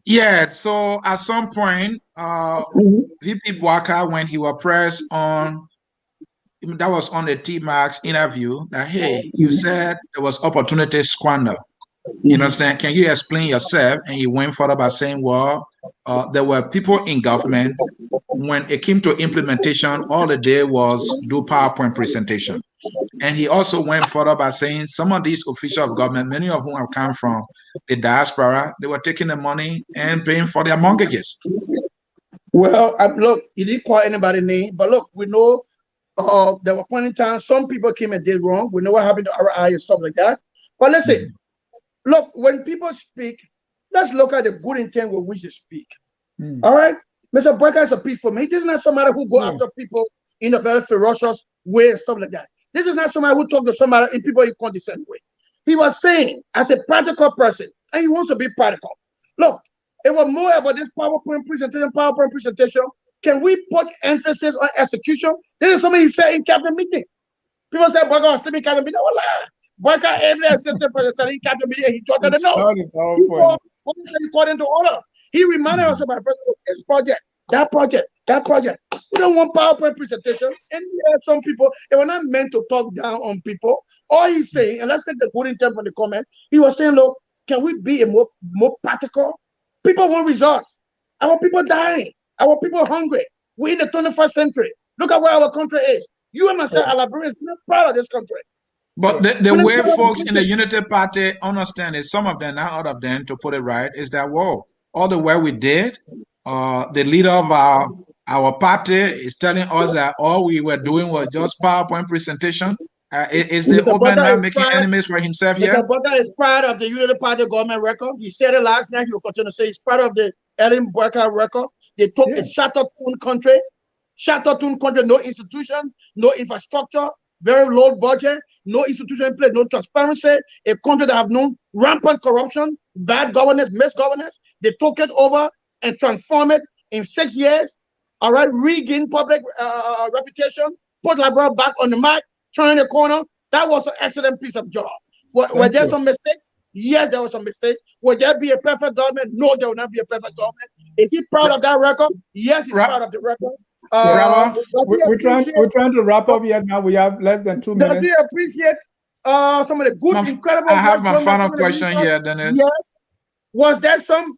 Yeah, so at some point, VP Boakai, when he was pressed on, that was on the T-Max interview, that, hey, you said there was opportunity squander. You know what I'm saying? Can you explain yourself? And he went further by saying, well, there were people in government, when it came to implementation, all they did was do PowerPoint presentation. And he also went further by saying some of these officials of government, many of whom have come from the diaspora, they were taking the money and paying for their mortgages. Well, look, he didn't call anybody's name, but look, we know there were point in time some people came and did wrong. We know what happened to RI and stuff like that. But listen, look, when people speak, let's look at the good intent with which they speak. All right? Mr. Boakai is a peaceful man. This is not somebody who go after people in a very ferocious way and stuff like that. This is not somebody who talk to somebody in people in condescending way. He was saying, as a practical person, and he wants to be practical. Look, it was more about this PowerPoint presentation. Can we put emphasis on execution? This is something he said in cabinet meeting. People said Boakai was sleeping in cabinet meeting. Boakai, every assistant president in cabinet meeting, he talked to the notes. He called into order. He reminded us about this project, that project. We don't want PowerPoint presentation. And some people, they were not meant to talk down on people. All he's saying, and let's take the good intent from the comment, he was saying, look, can we be a more practical? People want results. Our people dying. Our people hungry. We're in the 21st century. Look at where our country is. You and myself are Liberians. We're proud of this country. But the way folks in the Unity Party understand is, some of them, not all of them, to put it right, is that, whoa, all the work we did, the leader of our party is telling us that all we were doing was just PowerPoint presentation. Is the old man now making enemies for himself here? Mr. Boakai is proud of the Unity Party government record. He said it last night. He will continue to say he's proud of the Ellen Boakai record. They took a shattered-tune country, no institution, no infrastructure, very low budget, no institution in place, no transparency, a country that have known rampant corruption, bad governance, misgovernance. They took it over and transformed it in 6 years. All right, regain public reputation, put Liberia back on the map, turn the corner. That was an excellent piece of job. Were there some mistakes? Yes, there were some mistakes. Will there be a perfect government? No, there will not be a perfect government. Is he proud of that record? Yes, he's proud of the record. We're trying to wrap up yet. Now we have less than 2 minutes. Does he appreciate some of the good, incredible? I have my final question here, Dennis. Yes. Was there some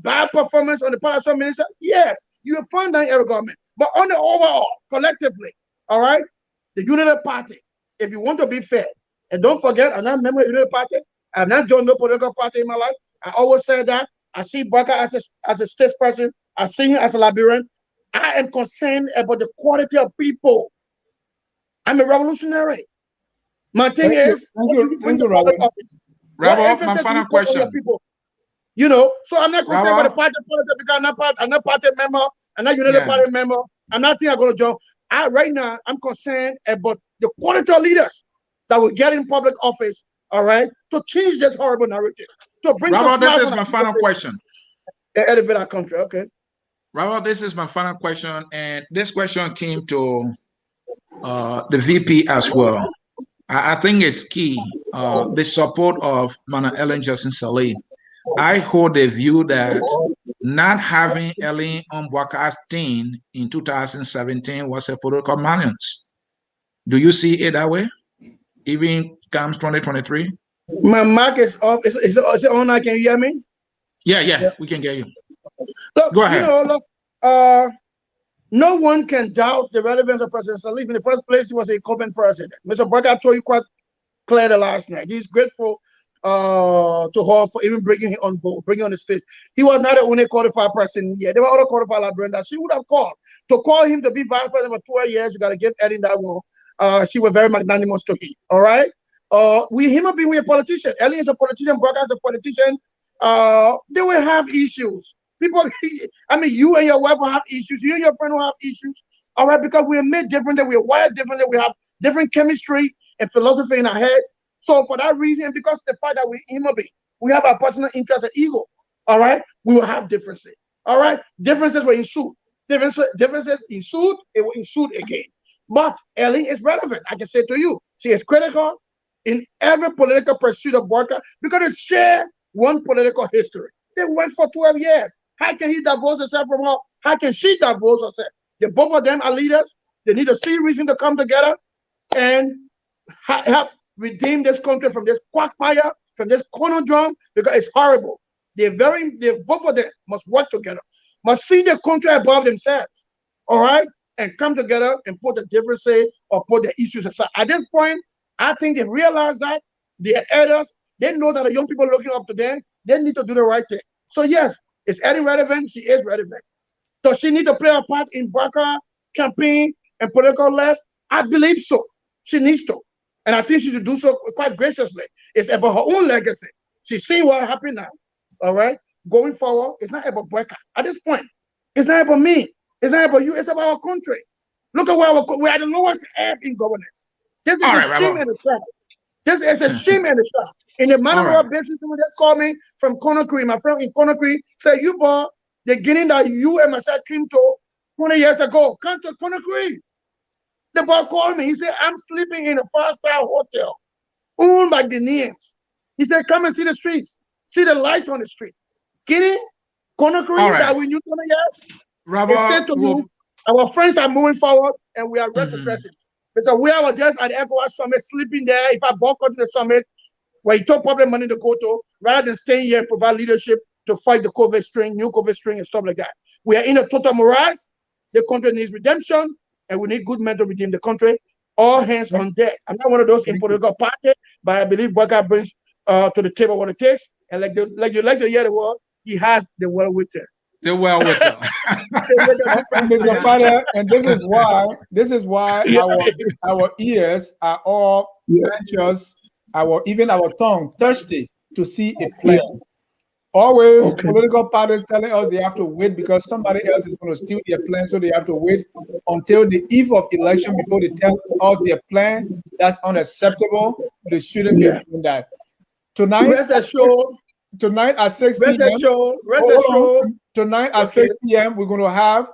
bad performance on the part of some minister? Yes, you will find that in every government. But on the overall, collectively, all right, the Unity Party, if you want to be fair, and don't forget, I'm not a member of the Unity Party. I've not joined no political party in my life. I always say that. I see Boakai as a statesperson. I see him as a Liberian. I am concerned about the quality of people. I'm a revolutionary. My thing is, thank you, Robert. Robert, my final question. You know, so I'm not concerned about the party politics because I'm not party member. I'm not Unity Party member. I'm not thinking I'm going to join. Right now, I'm concerned about the quality of leaders that will get in public office, all right, to change this horrible narrative. To bring Robert, this is my final question. Elevate our country, okay. Robert, this is my final question, and this question came to the VP as well. I think it's key, the support of Mana Ellen Johnson Sirleaf. I hold the view that not having Ellen on Boakai's team in 2017 was a political manus. Do you see it that way? Even comes 2023? My mic is off. Is it on? Can you hear me? Yeah, we can hear you. Look, go ahead. You know, look, no one can doubt the relevance of President Sirleaf. In the first place, he was a incumbent president. Mr. Boakai told you quite clearly last night. He's grateful to her for even bringing him on board, bringing on the stage. He was not the only qualified person here. There were other qualified Liberians that she would have called. To call him to be vice president for 12 years, you got to give Eddie that one. She was very magnanimous to him. All right. We human being, we're a politician. Ellie is a politician, Boakai is a politician. They will have issues. People, I mean, you and your wife will have issues. You and your friend will have issues. All right, because we are made differently, we are wired differently, we have different chemistry and philosophy in our heads. So for that reason, and because of the fact that we're human beings, we have our personal interest and ego. All right, we will have differences. All right, differences will ensue. Differences ensued, it will ensue again. But Ellie is relevant. I can say to you, she is critical in every political pursuit of Boakai because they share one political history. They went for 12 years. How can he divorce himself from her? How can she divorce herself? They both of them are leaders. They need a see reason to come together and help redeem this country from this quagmire, from this conundrum, because it's horrible. They both of them must work together, must see the country above themselves, all right, and come together and put the differences or put the issues aside. At this point, I think they realize that their elders, they know that the young people are looking up to them. They need to do the right thing. So yes, is Eddie relevant? She is relevant. Does she need to play a part in Boakai campaign and political left? I believe so. She needs to. And I think she should do so quite graciously. It's about her own legacy. She's seeing what happened now. All right? Going forward, it's not about Boakai. At this point, it's not about me. It's not about you. It's about our country. Look at where we're at the lowest ebb in governance. This is a shame and a shame. This is a shame and a shame. In the manner of business, someone just called me from Conakry. My friend in Conakry said, you bought the Guinea that you and myself came to 20 years ago. Come to Conakry. The boy called me. He said, I'm sleeping in a 5-star hotel owned by Guineans. He said, come and see the streets. See the lights on the street. Guinea, Conakry, that we knew 20 years. Robert, our friends are moving forward and we are retrogressing. Because we are just at the ECOWAS summit, sleeping there. If I boycott the summit, where he took public money to go to, rather than staying here and provide leadership to fight the COVID strain, new COVID strain, and stuff like that. We are in a total morass. The country needs redemption, and we need good men to redeem the country. all hands on deck. I'm not one of those in political party, but I believe Boakai brings to the table what it takes. And like you like to hear the word, he has the well with it. The well with them. Mr. Kpadeh, and this is why our ears are all anxious, even our tongue thirsty to see a plan. Always political parties telling us they have to wait because somebody else is going to steal their plan, so they have to wait until the eve of election before they tell us their plan. That's unacceptable. They shouldn't be doing that. Tonight at 6 p.m. Tonight at 6 p.m. we're going to have,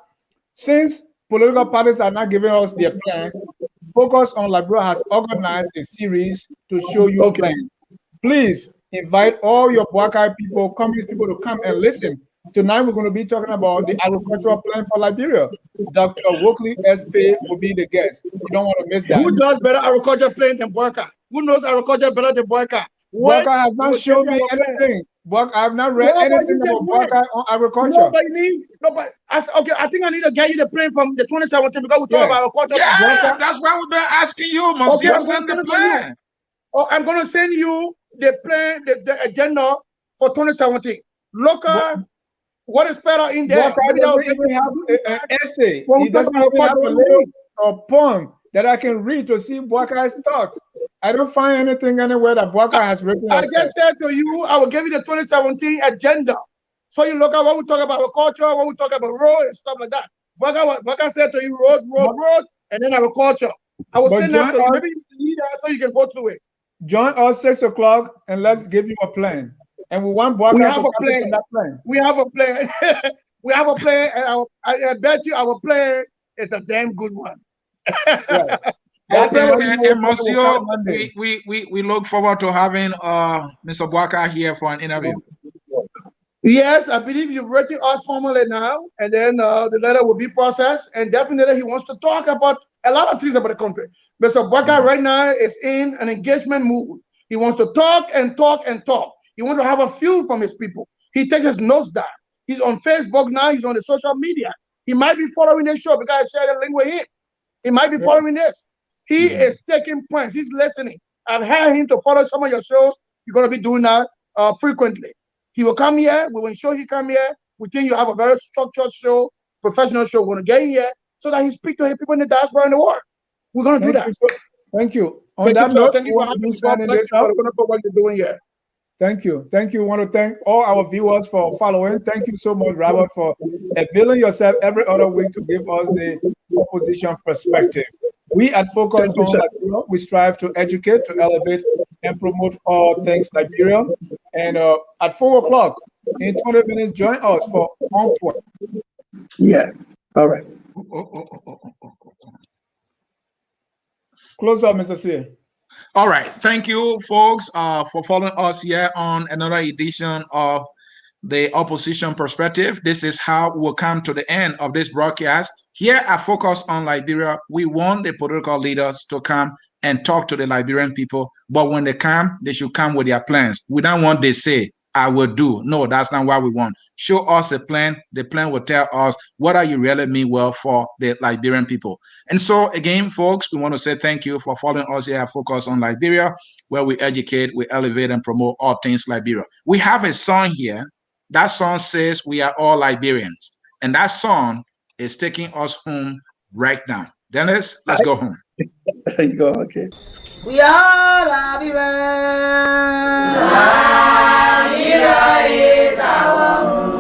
since political parties are not giving us their plan, Focus on Liberia has organized a series to show you plans. Please invite all your Boakai people, communist people to come and listen. Tonight we're going to be talking about the agricultural plan for Liberia. Dr. Wokley SP will be the guest. You don't want to miss that. Who does better agriculture plan than Boakai? Who knows agriculture better than Boakai? Boakai has not shown me anything. I have not read anything about Boakai on agriculture. I think I need to get you the plan from the 2017 because we talk about agriculture. Yeah, that's why we've been asking you, Monsieur. Send the plan. I'm going to send you the plan, the agenda for 2017. Look at what is better in there. Boakai doesn't even have an essay. He doesn't even have a little poem that I can read to see Boakai's thoughts. I don't find anything anywhere that Boakai has written. I just said to you, I will give you the 2017 agenda. So you look at what we talk about agriculture, what we talk about road and stuff like that. Boakai said to you, road, and then agriculture. I will send that to you. Maybe you need that so you can go through it. Join us 6 o'clock and let's give you a plan. And we want Boakai to come in that plan. We have a plan. We have a plan, and I bet you our plan is a damn good one. Right. And Monsieur, we look forward to having Mr. Boakai here for an interview. Yes, I believe you've written us formally now, and then the letter will be processed, and definitely he wants to talk about a lot of things about the country. Mr. Boakai right now is in an engagement mood. He wants to talk and talk and talk. He wants to have a feel from his people. He takes his notes down. He's on Facebook now. He's on the social media. He might be following this show because I shared a link with him. He might be following this. He is taking points. He's listening. I've had him to follow some of your shows. You're going to be doing that frequently. He will come here. We will ensure he come here. We think you have a very structured show, professional show. We're going to get here so that he speak to people in the diaspora and the world. We're going to do that. Thank you. On that note, thank you for having me. We're going to put what you're doing here. Thank you. Thank you. I want to thank all our viewers for following. Thank you so much, Robert, for availing yourself every other week to give us the opposition perspective. We at Focus on Liberia, we strive to educate, to elevate, and promote all things Liberia. And at 4 o'clock, in 20 minutes, join us for On Point. Yeah. All right. Close up, Mr. C. All right. Thank you, folks, for following us here on another edition of the Opposition Perspective. This is how we'll come to the end of this broadcast. Here at Focus on Liberia, we want the political leaders to come and talk to the Liberian people. But when they come, they should come with their plans. We don't want they say, I will do. No, that's not what we want. Show us a plan. The plan will tell us what are you really mean well for the Liberian people. And so again, folks, we want to say thank you for following us here at Focus on Liberia, where we educate, we elevate, and promote all things Liberia. We have a song here. That song says we are all Liberians. And that song is taking us home right now. Dennis, let's go home. There you go, okay. We are Liberians. Liberia is our home.